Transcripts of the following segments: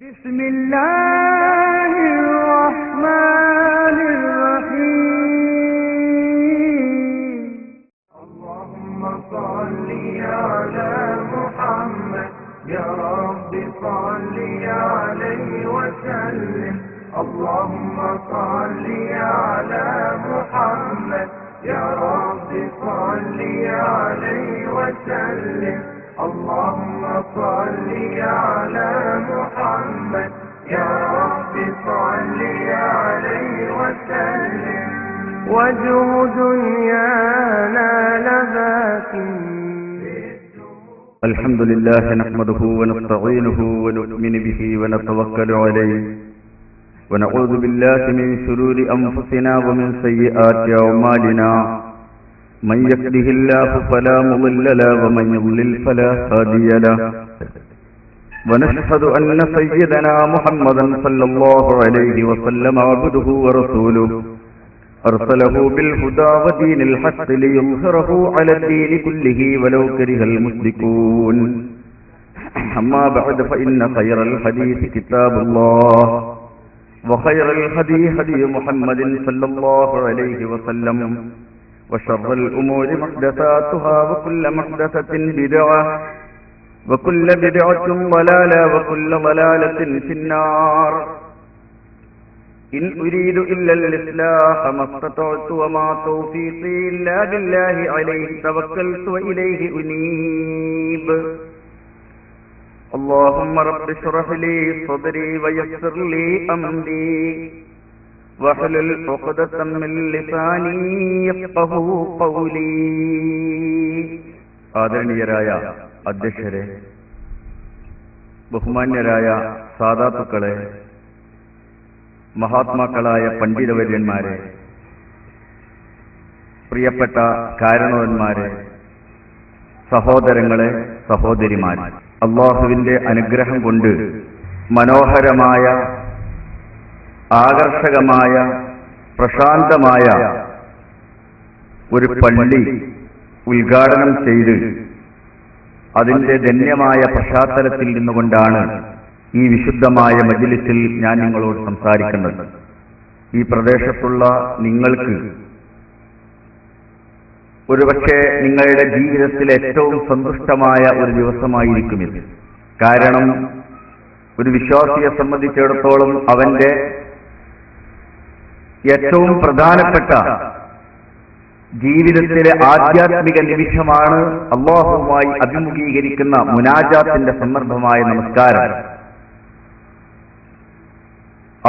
بسم الله الرحمن الرحيم اللهم صل على محمد يا رب صل عليه وسلم اللهم صل على محمد يا رب صل عليه وسلم اللهم صل على محمد يا رب صل عليه وسلم وجه دنيانا لذاك. الحمد لله نحمده ونستعينه ونؤمن به ونتوكل عليه ونعوذ بالله من شرور أنفسنا ومن سيئات أعمالنا من يهده الله فلا مضل له ومن يضلل فلا هادي له ونشهد أن سيدنا محمدا صلى الله عليه وسلم عبده ورسوله أرسله بالهدى ودين الحق ليظهره على الدين كله ولو كره المشركون. أما بعد فإن خير الحديث كتاب الله وخير الهدي هدي محمد صلى الله عليه وسلم وشر الأمور محدثاتها وكل محدثة بدعة وكل بدعة ضلالة وكل ضلالة في النار. إن أريد إلا الإصلاح ما استطعت وما توفيقي إلا بالله عليه توكلت وإليه أنيب. اللهم رب اشرح لي صدري ويسر لي أمري واحلل عقدة من لساني يفقهوا قولي. ആദരണീയരായ അധ്യക്ഷരെ, ബഹുമാന്യരായ സാദാത്തുക്കളെ, മഹാത്മാക്കളായ പണ്ഡിതവര്യന്മാരെ, പ്രിയപ്പെട്ട കാരണവന്മാരെ, സഹോദരങ്ങളെ, സഹോദരിമാരെ, അല്ലാഹുവിന്റെ അനുഗ്രഹം കൊണ്ട് മനോഹരമായ, ആകർഷകമായ, പ്രശാന്തമായ ഒരു പള്ളി ഉദ്ഘാടനം ചെയ്ത് അതിന്റെ ധന്യമായ പശ്ചാത്തലത്തിൽ നിന്നുകൊണ്ടാണ് ഈ വിശുദ്ധമായ മജ്‌ലിസിൽ ഞാൻ നിങ്ങളോട് സംസാരിക്കുന്നത്. ഈ പ്രദേശത്തുള്ള നിങ്ങൾക്ക് ഒരുപക്ഷെ നിങ്ങളുടെ ജീവിതത്തിൽ ഏറ്റവും സന്തുഷ്ടമായ ഒരു ദിവസമായിരിക്കും ഇത്. കാരണം ഒരു വിശ്വാസിയെ സംബന്ധിച്ചിടത്തോളം അവന്റെ ഏറ്റവും പ്രധാനപ്പെട്ട ജീവിതത്തിലെ ആധ്യാത്മിക നിമിഷമാണ് അല്ലാഹുവുമായി അഭിമുഖീകരിക്കുന്ന മുനാജാത്തിന്റെ സന്ദർഭമായ നമസ്കാരം.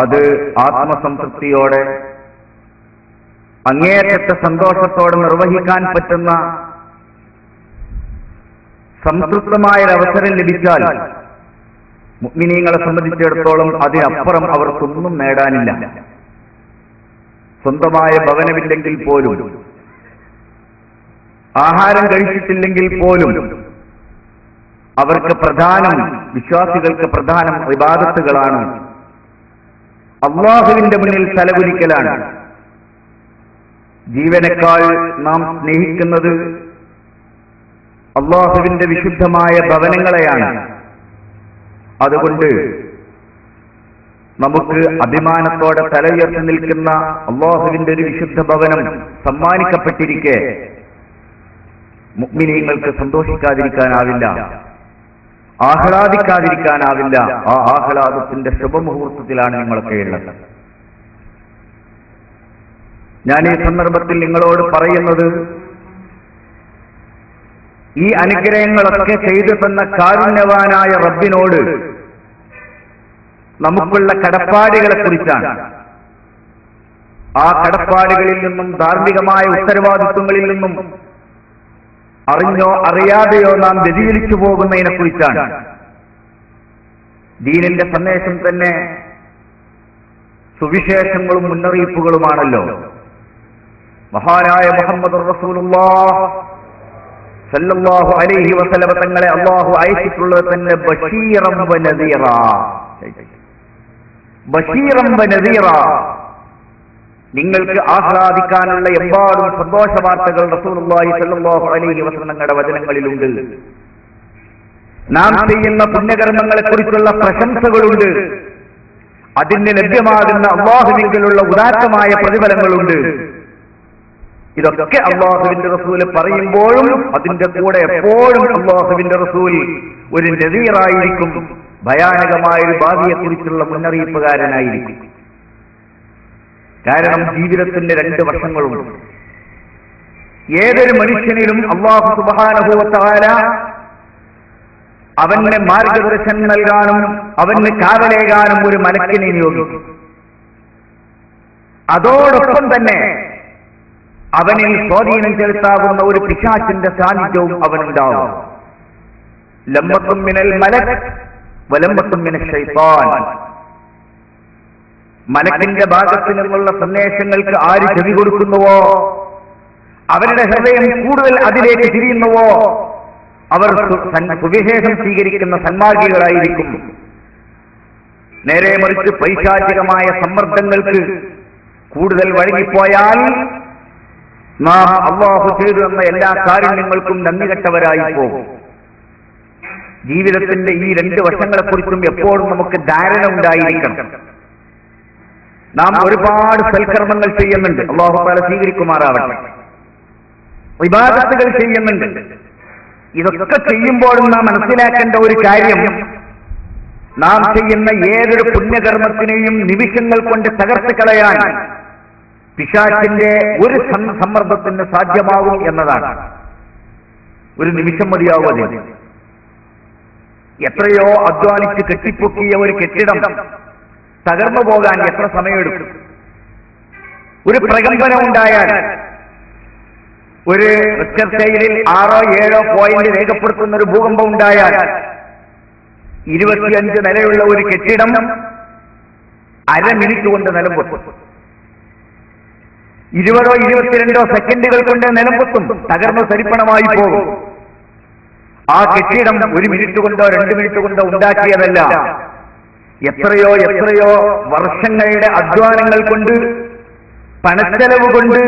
അത് ആത്മസംതൃപ്തിയോടെ, അങ്ങേയറ്റ സന്തോഷത്തോടെ നിർവഹിക്കാൻ പറ്റുന്ന സംതൃപ്തമായൊരവസരം ലഭിച്ചാൽ മുഅ്മിനീങ്ങളെ സംബന്ധിച്ചിടത്തോളം അതിനപ്പുറം അവർക്കൊന്നും നേടാനില്ല. സ്വന്തമായ ഭവനമില്ലെങ്കിൽ പോലും, ആഹാരം കഴിച്ചിട്ടില്ലെങ്കിൽ പോലും അവർക്ക് പ്രധാനം, വിശ്വാസികൾക്ക് പ്രധാനം ഇബാദത്തുകളാണ്, അല്ലാഹുവിന്റെ മുന്നിൽ തലകുനിക്കലാണ്. ജീവനേക്കാൾ നാം സ്നേഹിക്കുന്നത് അല്ലാഹുവിന്റെ വിശുദ്ധമായ ഭവനങ്ങളെയാണ്. അതുകൊണ്ട് നമുക്ക് അഭിമാനത്തോടെ തല ഉയർത്തി നിൽക്കുന്ന അല്ലാഹുവിന്റെ ഒരു വിശുദ്ധ ഭവനം സമ്മാനിക്കപ്പെട്ടിരിക്കെ മുഅ്മിനീങ്ങൾക്ക് സന്തോഷിക്കാതിരിക്കാനാവില്ല, ആഹ്ലാദിക്കാതിരിക്കാനാവില്ല. ആ ആഹ്ലാദത്തിന്റെ ശുഭമുഹൂർത്തത്തിലാണ് നിങ്ങളൊക്കെ ഉള്ളത്. ഞാൻ ഈ സന്ദർഭത്തിൽ നിങ്ങളോട് പറയുന്നത്, ഈ അനുഗ്രഹങ്ങളൊക്കെ ചെയ്തു തന്ന കാരുണ്യവാനായ റബ്ബിനോട് നമുക്കുള്ള കടപ്പാടുകളെ കുറിച്ചാണ്. ആ കടപ്പാടുകളിൽ നിന്നും, ധാർമ്മികമായ ഉത്തരവാദിത്വങ്ങളിൽ നിന്നും അറിഞ്ഞോ അറിയാതെയോ നാം വ്യതിചലിച്ചു പോകുന്നതിനെ കുറിച്ചാണ്. ദീനിന്റെ സന്ദേശം തന്നെ സുവിശേഷങ്ങളും മുന്നറിയിപ്പുകളുമാണല്ലോ. മഹാനായ മുഹമ്മദുർ റസൂലുള്ളാഹി സല്ലല്ലാഹു അലൈഹി വസല്ലം തങ്ങളെ അല്ലാഹു അയച്ചിട്ടുള്ളത് തന്നെ ബശീറൻ വ നദീറ. ബശീറൻ വ നദീറ, നിങ്ങൾക്ക് ആഹ്ലാദിക്കാനുള്ള എമ്പാടും സന്തോഷ വാർത്തകൾ റസൂലുള്ളാഹി സ്വല്ലല്ലാഹു അലൈഹി വസല്ലം തങ്ങളുടെ വചനങ്ങളിലുണ്ട്. നാം ചെയ്യുന്ന പുണ്യകർമ്മങ്ങളെക്കുറിച്ചുള്ള പ്രശംസകളുണ്ട്. അതിന് ലഭ്യമാകുന്ന അല്ലാഹുവിലുള്ള ഉദാത്തമായ പ്രതിഫലങ്ങളുണ്ട്. ഇതൊക്കെ അല്ലാഹുവിന്റെ റസൂല് പറയുമ്പോഴും അതിന്റെ കൂടെ എപ്പോഴും അല്ലാഹുവിന്റെ റസൂൽ ഒരു നദീറായിരിക്കും, ഭയാനകമായ ഒരു ഭാവിയെക്കുറിച്ചുള്ള മുന്നറിയിപ്പുകാരനായിരിക്കും. കാരണം ജീവിതത്തിന്റെ രണ്ട് വശങ്ങളുണ്ട്. ഏതൊരു മനുഷ്യനിലും അല്ലാഹു സുബ്ഹാനഹു വ തആല അവന് മാർഗദർശനം നൽകാനും അവന് കാവലേകാനും ഒരു മലക്കിനെ നിയോഗിക്കും. അതോടൊപ്പം തന്നെ അവനിൽ സ്വാധീനം ചെലുത്താവുന്ന ഒരു പിശാചിന്റെ സാന്നിധ്യവും അവനുണ്ടാവും. ലമ്മത്തും മിനൽ മലക് വലമ്മത്തും മിനൽ ശൈത്താൻ. മലക്കിന്റെ ഭാഗത്തു നിന്നുള്ള സന്ദേശങ്ങൾക്ക് ആര് ചെവി കൊടുക്കുന്നുവോ, അവരുടെ ഹൃദയം കൂടുതൽ അതിലേക്ക് തിരിയുന്നുവോ, അവർ സുവിശേഷം സ്വീകരിക്കുന്ന സന്മാർഗികളായിരിക്കും. നേരെ മറിച്ച് പൈശാചികമായ സമ്മർദ്ദങ്ങൾക്ക് കൂടുതൽ വഴങ്ങിപ്പോയാൽ നാം അല്ലാഹു ചെയ്തു എന്ന എല്ലാ കാരുണ്യങ്ങൾക്കും നന്ദി കെട്ടവരായി പോകും. ജീവിതത്തിന്റെ ഈ രണ്ട് വശങ്ങളെക്കുറിച്ചും എപ്പോഴും നമുക്ക് ധാരണ ഉണ്ടായിരിക്കണം. നാം ഒരുപാട് സൽക്കർമ്മങ്ങൾ ചെയ്യുന്നുണ്ട്, അല്ലാഹു തആല സ്വീകരിക്കുമാറാവട്ടെ. ഇബാദത്തുകൾ ചെയ്യുന്നുണ്ട്. ഇതൊക്കെ ചെയ്യുമ്പോഴും നാം മനസ്സിലാക്കേണ്ട ഒരു കാര്യം, നാം ചെയ്യുന്ന ഏതൊരു പുണ്യകർമ്മത്തിനെയും നിമിഷങ്ങൾ കൊണ്ട് തകർത്ത് കളയാൻ പിശാചിന്റെ ഒരു സമ്മർദ്ദത്തിന് സാധ്യമാകും എന്നതാണ്. ഒരു നിമിഷം മതിയാവും അതിന്. എത്രയോ അധ്വാനിച്ച് കെട്ടിപ്പൊക്കിയ ഒരു കെട്ടിടം തകർന്നു പോകാൻ എത്ര സമയമെടുക്കും? ഒരു പ്രകമ്പനം ഉണ്ടായാൽ, ഒരു റിക്ടർ സ്കെയിലിൽ 6 or 7 പോയിന്റ് രേഖപ്പെടുത്തുന്ന ഒരു ഭൂകമ്പം ഉണ്ടായാൽ 25 നിലയുള്ള ഒരു കെട്ടിടം അരമിനിറ്റ് കൊണ്ട് നിലംപൊത്തും. 20 or 22 സെക്കൻഡുകൾ കൊണ്ട് നിലംപൊത്തും, തകർന്ന് തരിപ്പണമായി പോകും. ആ കെട്ടിടം 1 മിനിറ്റ് കൊണ്ടോ 2 മിനിറ്റ് കൊണ്ടോ ഉണ്ടാക്കിയതല്ല. എത്രയോ വർഷങ്ങളുടെ അധ്വാനങ്ങൾ കൊണ്ട്, പണച്ചെലവ് കൊണ്ട്,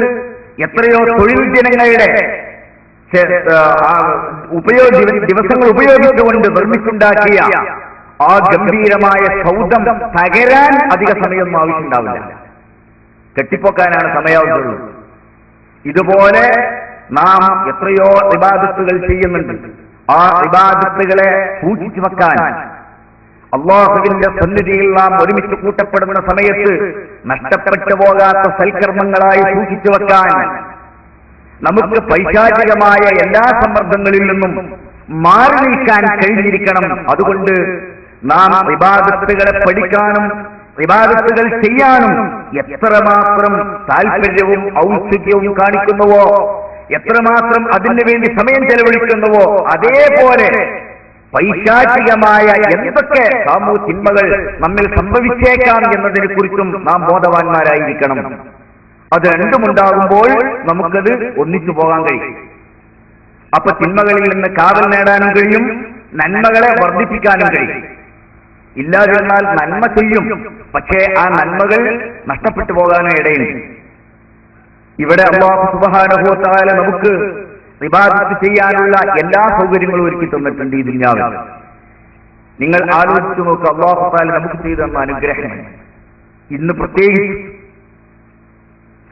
എത്രയോ തൊഴിൽ ജനങ്ങളുടെ ദിവസങ്ങൾ ഉപയോഗിച്ചുകൊണ്ട് നിർമ്മിച്ചുണ്ടാക്കിയ ആ ഗംഭീരമായ സൗധം തകരാൻ അധിക സമയമൊന്നും ആവശ്യമുണ്ടാവില്ല. കെട്ടിപ്പൊക്കാനാണ് സമയാവുന്നുള്ളൂ. ഇതുപോലെ നാം എത്രയോ ഇബാദത്തുകൾ ചെയ്യുന്നുണ്ട്. ആ ഇബാദത്തുകളെ സൂക്ഷിച്ചു വെക്കാൻ, അല്ലാഹുവിന്റെ സന്നിധിയിൽ നാം ഒരുമിച്ച് കൂട്ടപ്പെടുന്ന സമയത്ത് നഷ്ടപ്പെട്ടു പോകാത്ത സൽക്കർമ്മങ്ങളായി സൂക്ഷിച്ചു വെക്കാൻ, നമുക്ക് പൈശാചികമായ എല്ലാ സമ്മർദ്ദങ്ങളിൽ നിന്നും മാറി നിൽക്കാൻ കഴിഞ്ഞിരിക്കണം. അതുകൊണ്ട് നാം ഇബാദത്തുകളെ പഠിക്കാനും ഇബാദത്തുകൾ ചെയ്യാനും എത്രമാത്രം താല്പര്യവും ഔത്സുക്യവും കാണിക്കുന്നുവോ, എത്രമാത്രം അതിനു വേണ്ടി സമയം ചെലവഴിക്കുന്നുവോ, അതേപോലെ പൈശാചികമായ എന്തൊക്കെ സാമൂഹ്യ തിന്മകൾ നമ്മിൽ സംഭവിച്ചേക്കാം എന്നതിനെ കുറിച്ചും നാം ബോധവാന്മാരായിരിക്കണം. അത് രണ്ടുമുണ്ടാകുമ്പോൾ നമുക്കത് ഒന്നിച്ചു പോകാൻ കഴിയും. അപ്പൊ തിന്മകളിൽ നിന്ന് കാവൽ നേടാനും കഴിയും, നന്മകളെ വർദ്ധിപ്പിക്കാനും കഴിയും. ഇല്ലാതിരുന്നാൽ നന്മ ചെയ്യും, പക്ഷേ ആ നന്മകൾ നഷ്ടപ്പെട്ടു പോകാനും ഇടയുണ്ട്. ഇവിടെ അല്ലാഹു സുബ്ഹാനഹു വ തആല നമുക്ക് ഇബാദത്ത് ചെയ്യാനുള്ള എല്ലാ സൗകര്യങ്ങളും ഒരുക്കി തന്നിട്ടുണ്ട് ഈ ദുനിയാവിൽ. നിങ്ങൾ ആലോചിച്ചു നോക്കുക, അല്ലാഹു തആല നമുക്ക് ചെയ്തു തന്ന അനുഗ്രഹം. ഇന്ന് പ്രത്യേകിച്ച്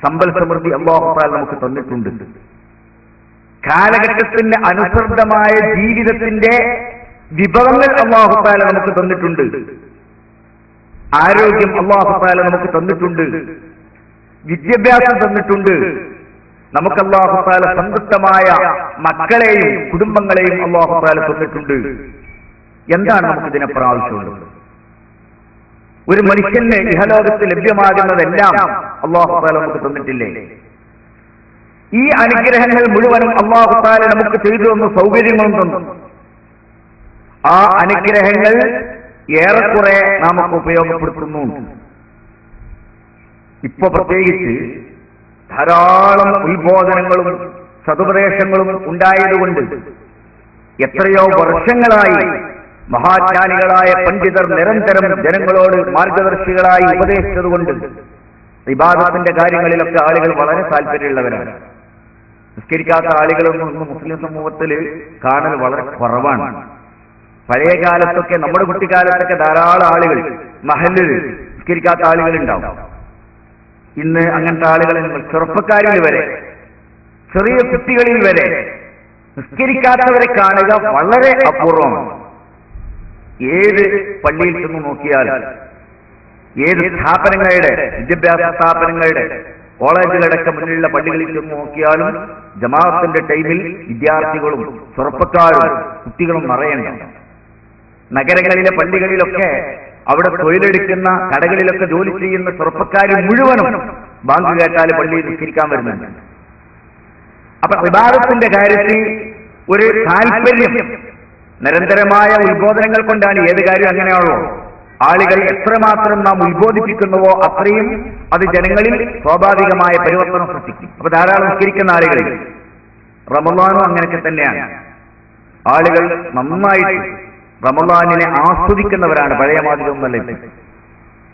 സമ്പൽ സമൃദ്ധി അല്ലാഹു തആല നമുക്ക് തന്നിട്ടുണ്ട്. കാലഘട്ടത്തിന് അനുസൃതമായ ജീവിതത്തിന്റെ വിഭവങ്ങൾ അല്ലാഹു തആല നമുക്ക് തന്നിട്ടുണ്ട്. ആരോഗ്യം അല്ലാഹു തആല നമുക്ക് തന്നിട്ടുണ്ട്. വിദ്യാഭ്യാസം തന്നിട്ടുണ്ട്. നമുക്ക് അല്ലാഹു തആല സന്തുഷ്ടമായ മക്കളെയും കുടുംബങ്ങളെയും അല്ലാഹു തആല തന്നിട്ടുണ്ട്. എന്താണ് നമുക്ക് ഇതിനപ്പുറം ആവശ്യമുള്ളത്? ഒരു മനുഷ്യന് ഇഹലോകത്ത് ലഭ്യമാകുന്നതെല്ലാം അല്ലാഹു തആല നമുക്ക് തന്നിട്ടില്ലേ? ഈ അനുഗ്രഹങ്ങൾ മുഴുവനും അല്ലാഹു തആല നമുക്ക് ചെയ്തു തന്ന സൗകര്യങ്ങളും തന്നു. ആ അനുഗ്രഹങ്ങൾ ഏറെക്കുറെ നമുക്ക് ഉപയോഗപ്പെടുത്തുന്നു. ഇപ്പൊ പ്രത്യേകിച്ച് ധാരാളം ഉത്ബോധനങ്ങളും സതുപദേശങ്ങളും ഉണ്ടായതുകൊണ്ട് എത്രയോ വർഷങ്ങളായി മഹാജ്ഞാനികളായ പണ്ഡിതർ നിരന്തരം ജനങ്ങളോട് മാർഗദർശികളായി ഉപദേശിച്ചതുകൊണ്ട് ഇബാദത്തിന്റെ കാര്യങ്ങളിലൊക്കെ ആളുകൾ വളരെ താല്പര്യമുള്ളവരാണ്. നിസ്കരിക്കാത്ത ആളുകളൊന്നും മുസ്ലിം സമൂഹത്തിൽ കാണൽ വളരെ കുറവാണ്. പഴയ കാലത്തൊക്കെ, നമ്മുടെ കുട്ടിക്കാലത്തൊക്കെ ധാരാളം ആളുകൾ മഹല്ലിൽ നിസ്കരിക്കാത്ത ആളുകൾ ഉണ്ടാവും. ഇന്ന് അങ്ങനത്തെ ആളുകളെ ചെറുപ്പക്കാരിൽ വരെ, ചെറിയ കുട്ടികളിൽ വരെ നിസ്കരിക്കാത്തവരെ കാണുക വളരെ അപൂർവമാണ്. ഏത് പള്ളിയിൽ ചെന്ന് നോക്കിയാൽ, ഏത് സ്ഥാപനങ്ങളുടെ, വിദ്യാഭ്യാസ സ്ഥാപനങ്ങളുടെ, കോളേജുകളടക്ക മുന്നിലുള്ള പള്ളികളിൽ ചെന്ന് നോക്കിയാലും ജമാഅത്തിന്റെ ടൈമിൽ വിദ്യാർത്ഥികളും ചെറുപ്പക്കാരും കുട്ടികളും നിറയുന്നുണ്ട്. നഗരങ്ങളിലെ പള്ളികളിലൊക്കെ, അവിടെ തൊഴിലെടുക്കുന്ന കടകളിലൊക്കെ ജോലി ചെയ്യുന്ന ചെറുപ്പക്കാർ മുഴുവനും ബാങ്ക് കേട്ടാൽ പള്ളിയിൽ നിസ്കരിക്കാൻ വരുന്നുണ്ട്. അപ്പൊ ഇബാദത്തിന്റെ കാര്യത്തിൽ ഒരു താല്പര്യം, നിരന്തരമായ ഉത്ബോധനങ്ങൾ കൊണ്ടാണ് ഏത് കാര്യം അങ്ങനെയുള്ളൂ. ആളുകൾ എത്രമാത്രം നാം ഉത്ബോധിപ്പിക്കുന്നുവോ അത്രയും അത് ജനങ്ങളിൽ സ്വാഭാവികമായ പരിവർത്തനം സൃഷ്ടിക്കും. അപ്പൊ ധാരാളം നിസ്കരിക്കുന്ന ആളുകളിൽ റമളാനും അങ്ങനെയൊക്കെ തന്നെയാണ്. ആളുകൾ നന്നായിട്ട് റമളാനിനെ ആസ്വദിക്കുന്നവരാണ്. പഴയ മാതിരിയൊന്നുമല്ല.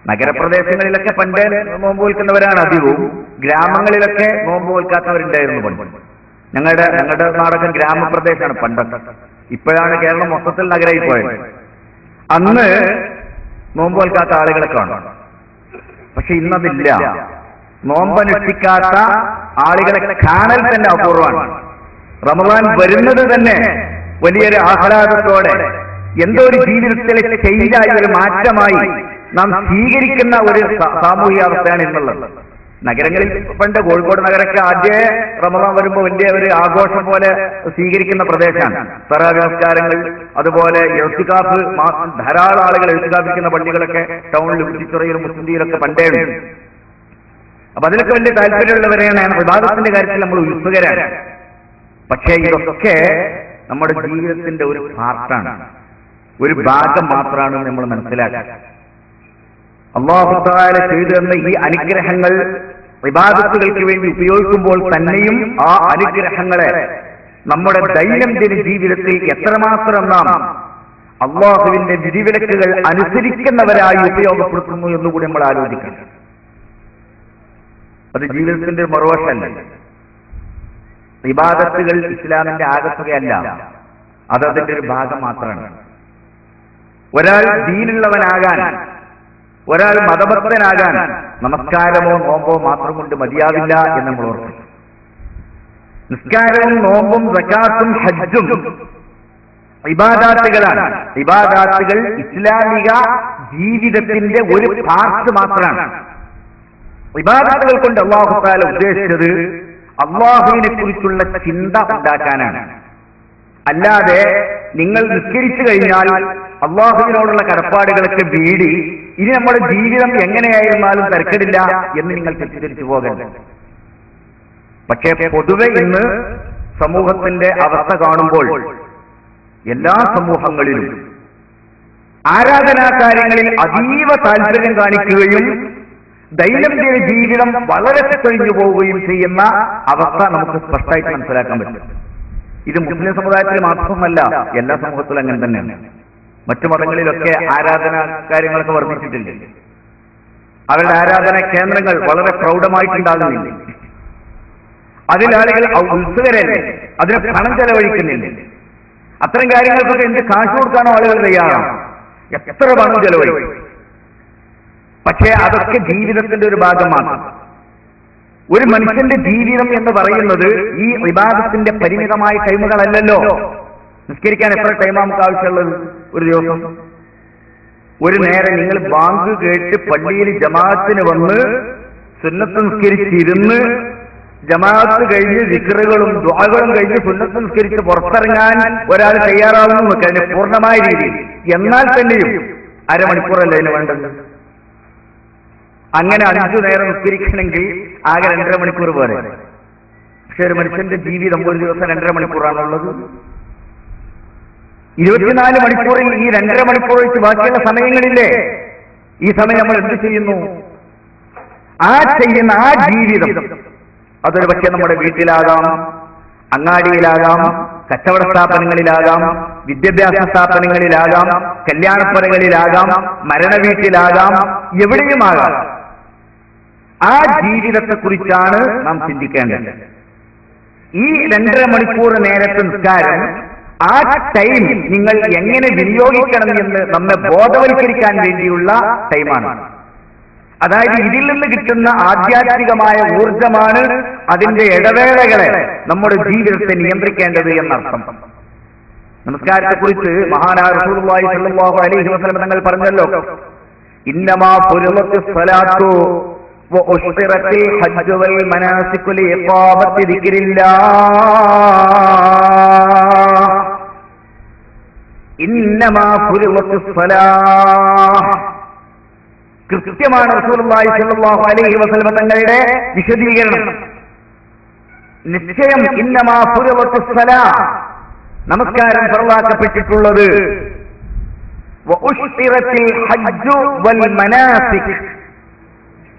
നഗരപ്രദേശങ്ങളിലൊക്കെ പണ്ട് നോമ്പ് നോൽക്കുന്നവരാണ് അധികവും. ഗ്രാമങ്ങളിലൊക്കെ നോമ്പ് നോൽക്കാത്തവരുണ്ടായിരുന്നു പണ്ട്. ഞങ്ങളുടെ നാടകം ഗ്രാമപ്രദേശമാണ് പണ്ടൊക്കെ. ഇപ്പോഴാണ് കേരളം മൊത്തത്തിൽ നഗരമായി പോയത്. അന്ന് നോമ്പ് നോൽക്കാത്ത ആളുകളെ കാണും. പക്ഷെ ഇന്നതില്ല. നോമ്പനുഷ്ഠിക്കാത്ത ആളുകളെ കാണൽ തന്നെ അപൂർവമാണ്. റമളാൻ വരുന്നത് തന്നെ വലിയൊരു ആഹ്ലാദത്തോടെ, എന്തോ ഒരു ജീവിതത്തിലെ ചേഞ്ചായി, ഒരു മാറ്റമായി നാം സ്വീകരിക്കുന്ന ഒരു സാമൂഹിക അവസ്ഥയാണ് ഇന്നുള്ളത്. നഗരങ്ങളിൽ പണ്ട് കോഴിക്കോട് നഗരമൊക്കെ ആദ്യ റമളാൻ വരുമ്പോൾ വലിയ ഒരു ആഘോഷം പോലെ സ്വീകരിക്കുന്ന പ്രദേശമാണ്. തറാവീഹ് നമസ്കാരങ്ങൾ, അതുപോലെ ഇഅ്തികാഫ്, ധാരാളം ആളുകൾ ഇഅ്തികാഫിക്കുന്ന പള്ളികളൊക്കെ ടൗണിൽ കുറ്റിച്ചുറയിലും മുസ്ലിംദിയിലൊക്കെ പണ്ടേ ഉണ്ട്. അപ്പൊ അതിലൊക്കെ വലിയ താല്പര്യമുള്ളവരെയാണ്. ഇബാദത്തിന്റെ കാര്യത്തിൽ നമ്മൾ ഉത്സുകരാണ്. പക്ഷേ ഇതൊക്കെ നമ്മുടെ ജീവിതത്തിന്റെ ഒരു പാർട്ടാണ്, ഒരു ഭാഗം മാത്രമാണ് നമ്മൾ മനസ്സിലാക്കുക. അല്ലാഹു തആല ചെയ്തു തന്ന ഈ അനുഗ്രഹങ്ങൾ ഇബാദത്തുകൾക്ക് വേണ്ടി ഉപയോഗിക്കുമ്പോൾ തന്നെയും ആ അനുഗ്രഹങ്ങളെ നമ്മുടെ ദൈനംദിന ജീവിതത്തിൽ എത്രമാത്രം നാം അല്ലാഹുവിന്റെ വിധിവിലക്കുകൾ അനുസരിക്കുന്നവരായി ഉപയോഗപ്പെടുത്തുന്നു എന്നുകൂടി നമ്മൾ ആലോചിക്കണം. അത് ജീവിതത്തിന്റെ മറുവശമല്ല. ഇബാദത്തുകൾ ഇസ്ലാമിന്റെ ആകത്തുകയല്ല, അതതിന്റെ ഒരു ഭാഗം മാത്രമാണ്. ഒരാൾ ദീനുള്ളവനാകാൻ, ഒരാൾ മതഭക്തനാകാൻ നമസ്കാരമോ നോമ്പോ മാത്രം കൊണ്ട് മതിയാവില്ല എന്ന് നമ്മൾ ഓർക്കണം. നിസ്കാരവും നോമ്പും സകാത്തും ഹജ്ജും ഇബാദാത്തുകളാണ്. ഇബാദാത്തുകൾ ഇസ്ലാമിക ജീവിതത്തിന്റെ ഒരു പാർട്ട് മാത്രമാണ്. ഇബാദത്തുകൾ കൊണ്ട് അല്ലാഹു തആല ഉദ്ദേശിച്ചത് അല്ലാഹുവിനെ കുറിച്ചുള്ള ചിന്ത ഉണ്ടാക്കാനാണ്. അല്ലാതെ നിങ്ങൾ നിസ്കരിച്ചു കഴിഞ്ഞാൽ അല്ലാഹുവിനോടുള്ള കടപ്പാടുകളൊക്കെ വീടി ഇനി നമ്മുടെ ജീവിതം എങ്ങനെയായിരുന്നാലും തരക്കേടില്ല എന്ന് നിങ്ങൾ തെറ്റിദ്ധരിച്ചു പോകരുത്. പക്ഷേ പൊതുവെ ഇന്ന് സമൂഹത്തിന്റെ അവസ്ഥ കാണുമ്പോൾ എല്ലാ സമൂഹങ്ങളിലും ആരാധനാ കാര്യങ്ങളിൽ അതീവ താല്പര്യം കാണിക്കുകയും ദൈനംദിന ജീവിതം വളരെ കഴിഞ്ഞു പോവുകയും ചെയ്യുന്ന അവസ്ഥ നമുക്ക് സ്പഷ്ടമായിട്ട് മനസ്സിലാക്കാൻ പറ്റും. ഇത് മുസ്ലിം സമുദായത്തിൽ മാത്രമല്ല, എല്ലാ സമൂഹത്തിലും അങ്ങനെ തന്നെയാണ്. മറ്റു മതങ്ങളിലൊക്കെ ആരാധനാ കാര്യങ്ങളൊക്കെ വർദ്ധിച്ചിട്ടില്ലേ? അവരുടെ ആരാധനാ കേന്ദ്രങ്ങൾ വളരെ പ്രൗഢമായിട്ടുണ്ടാകുന്നില്ലേ? അതിലാളുകൾ ഉത്സുകരല്ലേ? അതിന് പണം ചെലവഴിക്കുന്നില്ലേ? അത്തരം കാര്യങ്ങൾക്കൊക്കെ എന്ത് കാശ് കൊടുക്കാനോ ആളുകൾ തയ്യാറാണ്. എത്ര പണം ചെലവഴിക്കും. പക്ഷേ അതൊക്കെ ജീവിതത്തിന്റെ ഒരു ഭാഗം മാത്രം. ഒരു മനുഷ്യന്റെ ജീവിതം എന്ന് പറയുന്നത് ഈ ഇബാദത്തിന്റെ പരിമിതമായ ടൈമുകളല്ലല്ലോ. നിസ്കരിക്കാൻ എത്ര ടൈം നമുക്ക് ആവശ്യമുള്ളത്? ഒരു ദിവസം ഒരു നേരം നിങ്ങൾ ബാങ്ക് കേട്ട് പള്ളിയിൽ ജമാഅത്തിന് വന്ന് സുന്നത്ത് നിസ്കരിച്ചിരുന്ന് ജമാഅത്ത് കഴിഞ്ഞ് ദിക്റുകളും ദുആകളും കഴിഞ്ഞ് സുന്നത്ത് നിസ്കരിച്ച് പുറത്തിറങ്ങാൻ ഒരാൾ തയ്യാറാവുന്നു കഴിഞ്ഞ പൂർണ്ണമായ രീതിയിൽ, എന്നാൽ തന്നെയും അരമണിക്കൂറല്ലേ അതിന് വേണ്ടത്. അങ്ങനെ 5 നേരം നിസ്കരിക്കണമെങ്കിൽ ആകെ 2.5 മണിക്കൂർ പോരെ. പക്ഷെ ഒരു മനുഷ്യന്റെ ജീവിതം ഒരു ദിവസം 2.5 മണിക്കൂറാണുള്ളത്. 24 മണിക്കൂറിൽ ഈ 2.5 മണിക്കൂർ വെച്ച് ബാക്കിയുള്ള സമയങ്ങളില്ലേ? ഈ സമയം നമ്മൾ എന്ത് ചെയ്യുന്നു? ആ ചെയ്യുന്ന ആ ജീവിതം അതൊരു പക്ഷെ നമ്മുടെ വീട്ടിലാകാം, അങ്ങാടിയിലാകാം, കച്ചവട സ്ഥാപനങ്ങളിലാകാം, വിദ്യാഭ്യാസ സ്ഥാപനങ്ങളിലാകാം, കല്യാണപ്പുരകളിലാകാം, മരണ വീട്ടിലാകാം, എവിടെയുമാകാം. ആ ജീവിതത്തെക്കുറിച്ചാണ് നാം ചിന്തിക്കേണ്ടത്. ഈ 2.5 മണിക്കൂർ നേരത്തെ നിസ്കാരം ആ ടൈം നിങ്ങൾ എങ്ങനെ വിനിയോഗിക്കണം എന്ന് നമ്മെ ബോധവൽക്കരിക്കാൻ വേണ്ടിയുള്ള ടൈമാണ്. അതായത് ഇതിൽ നിന്ന് കിട്ടുന്ന ആധ്യാത്മികമായ ഊർജമാണ് അതിന്റെ ഇടവേളകളെ നമ്മുടെ ജീവിതത്തെ നിയന്ത്രിക്കേണ്ടത് എന്നർത്ഥം. നമസ്കാരത്തെക്കുറിച്ച് മഹാനായ റസൂലുള്ളാഹി സ്വല്ലല്ലാഹു അലൈഹി വസല്ലം തങ്ങൾ പറഞ്ഞല്ലോ, ഇന്നമാ ഫുരിളത്തിസ് സ്വലാത്തു വഉശ്റിറത്തിൽ ഹജ്ജു വൽ മനാസികു ലിഇഖാമത്തി ദിക്രില്ലാഹ്. ഇന്നമാ ഫുരിളത്തിസ് സ്വലാഹ്. കൃത്യമാണ് റസൂലുള്ളാഹി സ്വല്ലല്ലാഹു അലൈഹി വസല്ലം തങ്ങളുടെ വിശദീകരണം. നിശ്ചയം ഇന്നമാ ഫുരിളത്തിസ് സ്വലാഹ്, നമസ്കാരം ഫർളാക്കപ്പെട്ടിട്ടുള്ളത്, വഉശ്റിറത്തിൽ ഹജ്ജു വൽ മനാസിക്,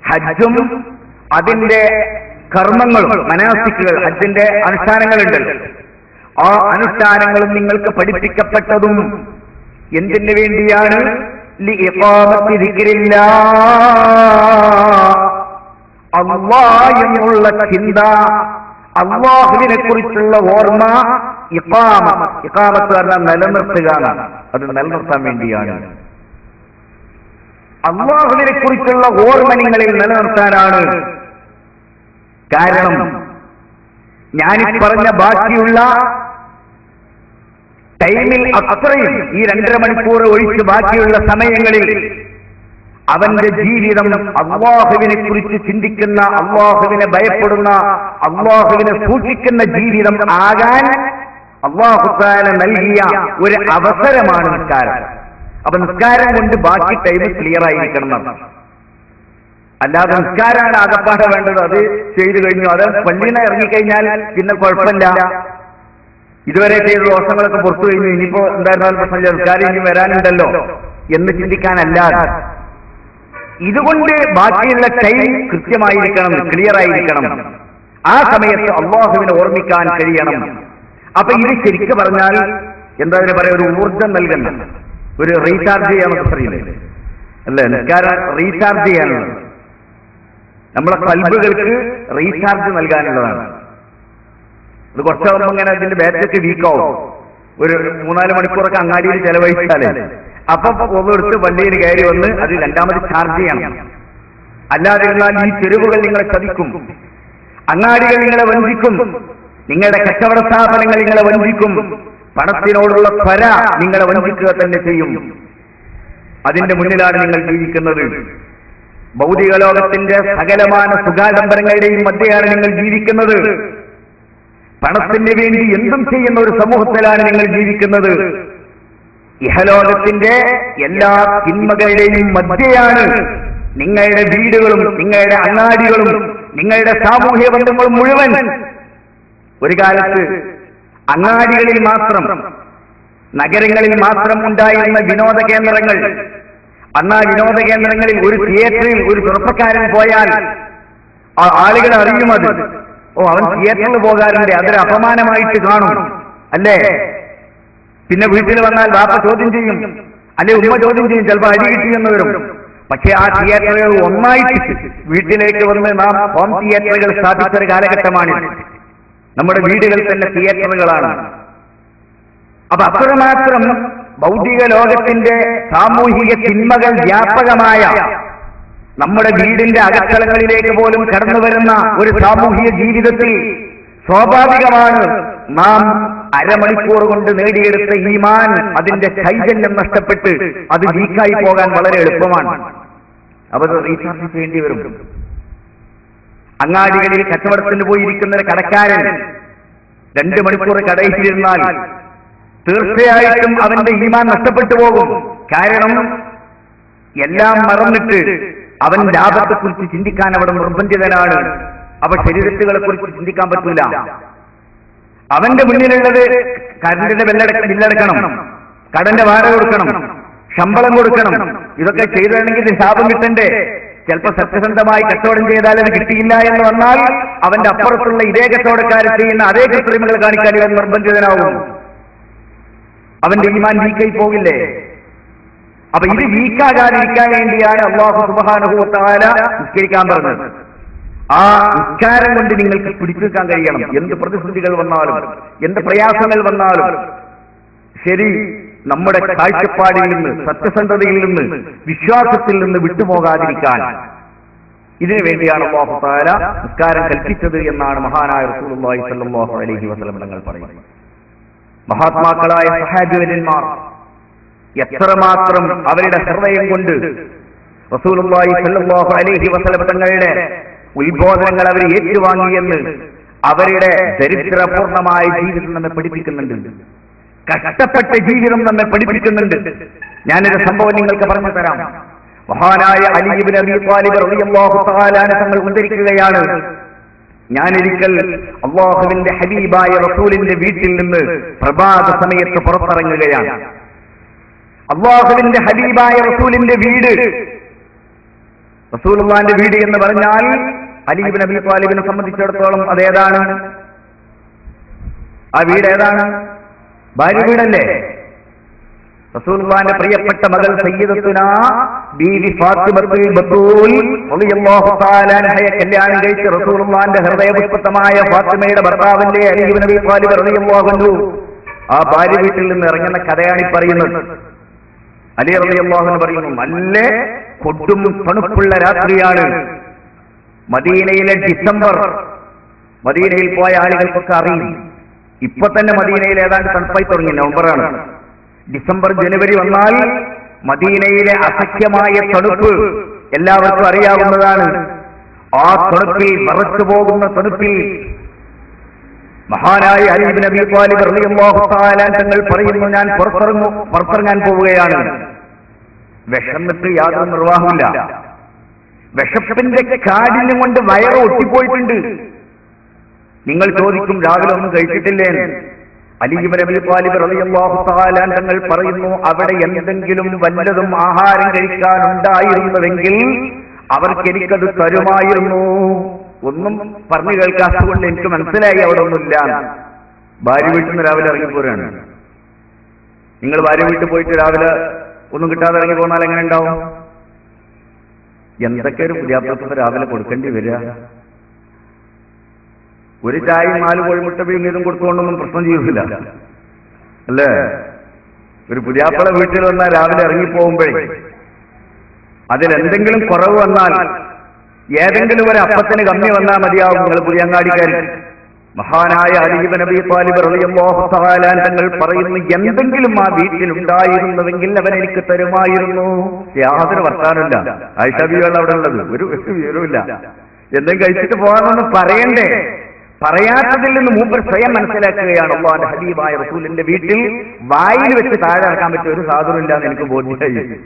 ഹജ്ജും അതിന്റെ കർമ്മങ്ങളും, മനാസിക്കുകൾ ഹജ്ജിന്റെ അനുഷ്ഠാനങ്ങളുണ്ടല്ലോ, ആ അനുഷ്ഠാനങ്ങളും നിങ്ങൾക്ക് പഠിപ്പിക്കപ്പെട്ടതും എന്തിനു വേണ്ടിയാണ്? ലിഇഖാമത്തി ദിക്രില്ലാഹ്, അല്ലാഹ് എന്നുള്ള ചിന്ത, അല്ലാഹുവിനെ കുറിച്ചുള്ള ഓർമ്മ. ഇഖാമത്ത് പറഞ്ഞാൽ നിലനിർത്തുക, അത് നിലനിർത്താൻ വേണ്ടിയാണ്. അല്ലാഹുവിനെ കുറിച്ചുള്ള ഓർമ്മ നിങ്ങളിൽ നിലനിർത്താനാണ്. കാരണം ഞാനീ പറഞ്ഞ ബാക്കിയുള്ള ടൈമിൽ അത്രയും ഈ 2.5 മണിക്കൂർ ഒഴിച്ച് ബാക്കിയുള്ള സമയങ്ങളിൽ അവന്റെ ജീവിതം അല്ലാഹുവിനെ കുറിച്ച് ചിന്തിക്കുന്ന, അല്ലാഹുവിനെ ഭയപ്പെടുന്ന, അല്ലാഹുവിനെ സൂക്ഷിക്കുന്ന ജീവിതം ആകാൻ അല്ലാഹു തആല നൽകിയ ഒരു അവസരമാണ് നിസ്കാരം. അപ്പൊ നിസ്കാരം കൊണ്ട് ബാക്കി ടൈം ക്ലിയർ ആയിരിക്കണം. അല്ലാതെ നിസ്കാരമാണ് ആകപ്പാടെ വേണ്ടത്, അത് ചെയ്തു കഴിഞ്ഞു, അത് പള്ളിയിൽ നിന്ന് ഇറങ്ങിക്കഴിഞ്ഞാൽ പിന്നെ കുഴപ്പമില്ല, ഇതുവരെ ചെയ്ത ദോഷങ്ങളൊക്കെ പുറത്തു കഴിഞ്ഞു, ഇനിയിപ്പോ എന്തായിരുന്നാലും പ്രശ്നമില്ല, നിസ്കാരം ഇനി വരാനുണ്ടല്ലോ എന്ന് ചിന്തിക്കാനല്ലാതെ ഇതുകൊണ്ട് ബാക്കിയുള്ള ടൈം കൃത്യമായിരിക്കണം, ക്ലിയർ ആയിരിക്കണം. ആ സമയത്ത് അല്ലാഹുവിനെ ഓർമ്മിക്കാൻ കഴിയണം. അപ്പൊ ഇത് ശരിക്കും പറഞ്ഞാൽ എന്താ പറയാ, ഒരു ഊർജം നൽകുന്ന, ഒരു റീചാർജ് ചെയ്യാനൊക്കെ പറയുന്നത് അല്ലേ? നിസ്കാരം റീചാർജ് ചെയ്യാനുള്ളത്, നമ്മളെ കൽബുകൾക്ക് റീചാർജ് നൽകാനുള്ളതാണ്. അത് കുറച്ചാകുമ്പോൾ ഇങ്ങനെ അതിന്റെ ബാറ്ററി വീക്കാവും. ഒരു 3-4 മണിക്കൂറൊക്കെ അങ്ങാടിയിൽ ചെലവഴിച്ചാലേ അപ്പൊ ഒന്നെടുത്ത് പള്ളിയിൽ കയറി വന്ന് അത് രണ്ടാമത് ചാർജ് ചെയ്യണം. അല്ലാതിരുന്നാൽ ഈ തെരുവുകൾ നിങ്ങളെ ചതിക്കും, അങ്ങാടികൾ നിങ്ങളെ വഞ്ചിക്കും, നിങ്ങളുടെ കച്ചവട സ്ഥാപനങ്ങൾ നിങ്ങളെ വഞ്ചിക്കും, പണത്തിനോടുള്ള ത്വര നിങ്ങളെ വഞ്ചിക്കുക തന്നെ ചെയ്യും. അതിന്റെ മുന്നിലാണ് നിങ്ങൾ ജീവിക്കുന്നത്. ഭൗതിക ലോകത്തിന്റെ സകലമാന സുഖാഡംബരങ്ങളുടെയും മധ്യയാണ് നിങ്ങൾ ജീവിക്കുന്നത്. പണത്തിന് വേണ്ടി എന്തും ചെയ്യുന്ന ഒരു സമൂഹത്തിലാണ് നിങ്ങൾ ജീവിക്കുന്നത്. ഇഹലോകത്തിന്റെ എല്ലാ തിന്മകളുടെയും മധ്യയാണ് നിങ്ങളുടെ വീടുകളും നിങ്ങളുടെ അങ്ങാടികളും നിങ്ങളുടെ സാമൂഹ്യ ബന്ധങ്ങളും മുഴുവൻ. ഒരു കാലത്ത് അങ്ങാടികളിൽ മാത്രം, നഗരങ്ങളിൽ മാത്രം ഉണ്ടായിരുന്ന വിനോദ കേന്ദ്രങ്ങൾ, അന്ന് ആ വിനോദ കേന്ദ്രങ്ങളിൽ ഒരു തിയേറ്ററിൽ ഒരു ചെറുപ്പക്കാരൻ പോയാൽ ആളുകൾ അറിയുമത്. ഓ, അവൻ തിയേറ്ററിൽ പോകാറുണ്ട്, അതൊരു അപമാനമായിട്ട് കാണും അല്ലേ? പിന്നെ വീട്ടിൽ വന്നാൽ ബാപ്പ ചോദ്യം ചെയ്യും, അല്ലെ ഉമ്മ ചോദ്യം ചെയ്യും, ചിലപ്പോൾ അടി കിട്ടിയെന്ന് വരും. പക്ഷെ ആ തിയേറ്ററുകൾ ഒന്നായിട്ട് വീട്ടിലേക്ക് വന്ന് നാം ഹോം തിയേറ്ററുകൾ സ്ഥാപിച്ചൊരു കാലഘട്ടമാണ്. നമ്മുടെ വീടുകൾ തന്നെ തിയേറ്ററുകളാണ്. അപ്പൊ അത്രമാത്രം ഭൗതിക ലോകത്തിന്റെ സാമൂഹിക തിന്മകൾ വ്യാപകമായ നമ്മുടെ വീടിന്റെ അകത്തളങ്ങളിലേക്ക് പോലും കടന്നു വരുന്ന ഒരു സാമൂഹിക ജീവിതത്തിൽ സ്വാഭാവികമാണ് നാം അരമണിക്കൂർ കൊണ്ട് നേടിയെടുത്ത ഈമാൻ, അതിന്റെ ചൈതന്യം നഷ്ടപ്പെട്ട് അത് വീക്കായി പോകാൻ വളരെ എളുപ്പമാണ്. അവർ റീചാർജ് ചെയ്യേണ്ടി വരും. അങ്ങാടികളിൽ കച്ചവടത്തിന് പോയിരിക്കുന്ന ഒരു കടക്കാരൻ 2 മണിക്കൂർ കടയിലിരുന്നാൽ തീർച്ചയായിട്ടും അവന്റെ ഈമാൻ നഷ്ടപ്പെട്ടു പോകും. കാരണം എല്ലാം മറന്നിട്ട് അവൻ ലാഭത്തെക്കുറിച്ച് ചിന്തിക്കാൻ അവിടെ നിർബന്ധിതനാണ്. അവ ശരീരത്തുകളെ കുറിച്ച് ചിന്തിക്കാൻ പറ്റൂല. അവന്റെ മുന്നിലുള്ളത് കറണ്ടിന്റെ ബില്ലടക്കണം, കടന്റെ വാടക കൊടുക്കണം, ശമ്പളം കൊടുക്കണം. ഇതൊക്കെ ചെയ്തിട്ടുണ്ടെങ്കിൽ ലാഭം കിട്ടണ്ടേ? ചിലപ്പോൾ സത്യസന്ധമായി കച്ചവടം ചെയ്താൽ അത് കിട്ടിയില്ല എന്ന് വന്നാൽ അവന്റെ അപ്പുറത്തുള്ള ഇതേ കച്ചവടക്കാരെ ചെയ്യുന്ന അതേ കൃത്രിമങ്ങൾ കാണിക്കാൻ ഇവൻ നിർബന്ധിതനാവും. അവന്റെ ഈമാൻ വീക്കായി പോകില്ലേ? അപ്പൊ ഇത് വീക്കാകാതിരിക്കാൻ വേണ്ടിയാണ് അല്ലാഹു സുബ്ഹാനഹു വ തആല നിസ്കരിക്കാൻ പറഞ്ഞത്. ആ നിസ്കാരം കൊണ്ട് നിങ്ങൾക്ക് പിടിച്ചു നിൽക്കാൻ കഴിയണം. എന്ത് പ്രതിസന്ധികൾ വന്നാലും, എന്ത് പ്രയാസങ്ങൾ വന്നാലും, ശരി, നമ്മുടെ കാഴ്ചപ്പാടിൽ നിന്ന്, സത്യസന്ധതയിൽ നിന്ന്, വിശ്വാസത്തിൽ നിന്ന് വിട്ടുപോകാതിരിക്കാൻ ഇതിനു വേണ്ടിയാണ് അല്ലാഹു തആല നിസ്കാരം കൽപ്പിച്ചത് എന്നാണ് മഹാനായ റസൂലുള്ളാഹി സ്വല്ലല്ലാഹു അലൈഹി വസല്ലം തങ്ങൾ പറയുന്നത്. മഹാത്മാക്കളായ സഹാബിവര്യന്മാർ എത്രമാത്രം അവരുടെ ഹൃദയം കൊണ്ട് റസൂലുള്ളാഹി സ്വല്ലല്ലാഹു അലൈഹി വസല്ലം തങ്ങളുടെ ഉത്ബോധനങ്ങൾ അവർ ഏറ്റുവാങ്ങിയെന്ന് അവരുടെ ദരിദ്രപൂർണമായ ജീവിതം നമ്മെ പഠിപ്പിക്കുന്നുണ്ട്. കഷ്ടപ്പെട്ട ജീവിതം നമ്മെ പഠിപ്പിക്കുന്നുണ്ട്. ഞാനൊരു സംഭവം നിങ്ങൾക്ക് പറഞ്ഞു തരാം. മഹാനായ അലി ഇബ്നു അബീ ത്വാലിബ് റളിയല്ലാഹു തആല അൻഹു തങ്ങൾ ഉദ്ധരിക്കുകയാണ്, ഞാനൊരിക്കൽ അല്ലാഹുവിന്റെ ഹബീബായ റസൂലിന്റെ വീട്ടിൽ നിന്ന് പ്രഭാത സമയത്ത് പുറത്തിറങ്ങുകയാണ്. അല്ലാഹുവിന്റെ ഹബീബായ റസൂലിന്റെ വീട്, റസൂലുള്ളാഹിന്റെ വീട് എന്ന് പറഞ്ഞാൽ അലി ഇബ്നു അബീ ത്വാലിബിനെ സംബന്ധിച്ചിടത്തോളം അതേതാണ്? ആ വീട് ഏതാണ്? ഭാര്യ വീടല്ലേ? റസൂലുള്ളാഹിന്റെ പ്രിയപ്പെട്ട മകൾ സയ്യിദത്തുനാ ബീവി ഫാത്തിമത്തുൽ ബത്തൂൽ റളിയല്ലാഹു തആല അൻഹയെ കല്യാണം കഴിച്ച റസൂലുള്ളാഹിന്റെ ഹൃദയപുഷ്പമായ ഫാത്തിമയുടെ ഭർത്താവിന്റെ അലി ഇബ്നു അബീ ത്വാലിബ് റളിയല്ലാഹു അൻഹു ആ ഭാര്യ വീട്ടിൽ നിന്ന് ഇറങ്ങുന്ന കഥയാണ് ഈ പറയുന്നത്. അലി റളിയല്ലാഹു അൻഹു പറയുന്നു, നല്ല കൊടും തണുപ്പുള്ള രാത്രിയാണ്. മദീനയിലെ ഡിസംബർ, മദീനയിൽ പോയ ആളുകൾക്കൊക്കെ അറിയും. ഇപ്പൊ തന്നെ മദീനയിൽ ഏതാണ്ട് തണുപ്പായി തുടങ്ങി, നവംബറാണ്. ഡിസംബർ ജനുവരി വന്നാൽ മദീനയിലെ അസഖ്യമായ തണുപ്പ് എല്ലാവർക്കും അറിയാവുന്നതാണ്. ആ തണുപ്പിൽ വിറച്ചു പോകുന്ന തണുപ്പിൽ മഹാനായ അലി ഇബ്നു അബീ ത്വാലിബ് റളിയല്ലാഹു തആല തങ്ങൾ പറയുന്നു, ഞാൻ പുറത്തിറങ്ങാൻ പോവുകയാണ്. വിശന്നിട്ട് യാതൊരു നിർവാഹമില്ല. വിശപ്പിന്റെ കാഠിന്യം കൊണ്ട് വയറ് ഒട്ടിപ്പോയിട്ടുണ്ട്. നിങ്ങൾ ചോദിക്കും, രാവിലെ ഒന്നും കഴിച്ചിട്ടില്ലേ? അലി ഇബ്നു അബീ ത്വാലിബ് റളിയല്ലാഹു തആല തങ്ങൾ പറയുന്നു, അവിടെ എന്തെങ്കിലും വല്ലതും ആഹാരം കഴിക്കാനുണ്ടായിരുന്നുവെങ്കിൽ അവർക്ക് എനിക്കത് തരുമായിരുന്നു. ഒന്നും പറഞ്ഞു കേൾക്കാത്തതുകൊണ്ട് എനിക്ക് മനസ്സിലായി അവിടെ ഒന്നുമില്ല. ഭാര്യ വീട്ടിൽ നിന്ന് രാവിലെ ഇറങ്ങിപ്പോരാണ്. നിങ്ങൾ ഭാര്യ വീട്ടിൽ പോയിട്ട് രാവിലെ ഒന്നും കിട്ടാതെ ഇറങ്ങി പോന്നാൽ എങ്ങനെ ഉണ്ടാവും? എന്തൊക്കെ ഒരു പുതിയാപ്ലത്തിന് രാവിലെ കൊടുക്കേണ്ടി വരിക? ഒരു ചായയും 4 കോഴിമുട്ട പിഴിഞ്ഞതും കൊടുത്തുകൊണ്ടൊന്നും പ്രശ്നം ചെയ്യില്ല അല്ലേ? ഒരു പുതിയാപ്പള വീട്ടിൽ വന്നാൽ രാവിലെ ഇറങ്ങിപ്പോകുമ്പോഴേ അതിലെന്തെങ്കിലും കുറവ് വന്നാൽ, ഏതെങ്കിലും ഒരു അപ്പത്തിന് കമ്മി വന്നാൽ മതിയാവും നിങ്ങൾ പുതിയങ്ങാടിക്കാർ. മഹാനായ അലി ഇബ്നു അബീ ത്വാലിബ് റളിയല്ലാഹു തആല തങ്ങൾ പറയുന്നു, എന്തെങ്കിലും ആ വീട്ടിൽ ഉണ്ടായിരുന്നുവെങ്കിൽ അവൻ എനിക്ക് തരുമായിരുന്നു. യാതൊരു വർത്താനമില്ല. ആയിഷ ബീവിയാണ് അവിടെ ഉള്ളത്, ഒരു വിവരവുമില്ല. എന്തെങ്കിലും കഴിച്ചിട്ട് പോകാമെന്ന് പറയണ്ടേ? പറയാത്തതിൽ നിന്ന് മൂപ്പർ സ്വയം മനസ്സിലാക്കുകയാണ്, അല്ലാഹുവിന്റെ ഹബീബായ റസൂലിന്റെ വീട്ടിൽ വായിൽ വെച്ച് താഴെ ഇറക്കാൻ പറ്റിയ ഒരു സാധനമില്ല എന്ന് എനിക്ക് ബോധ്യമായി.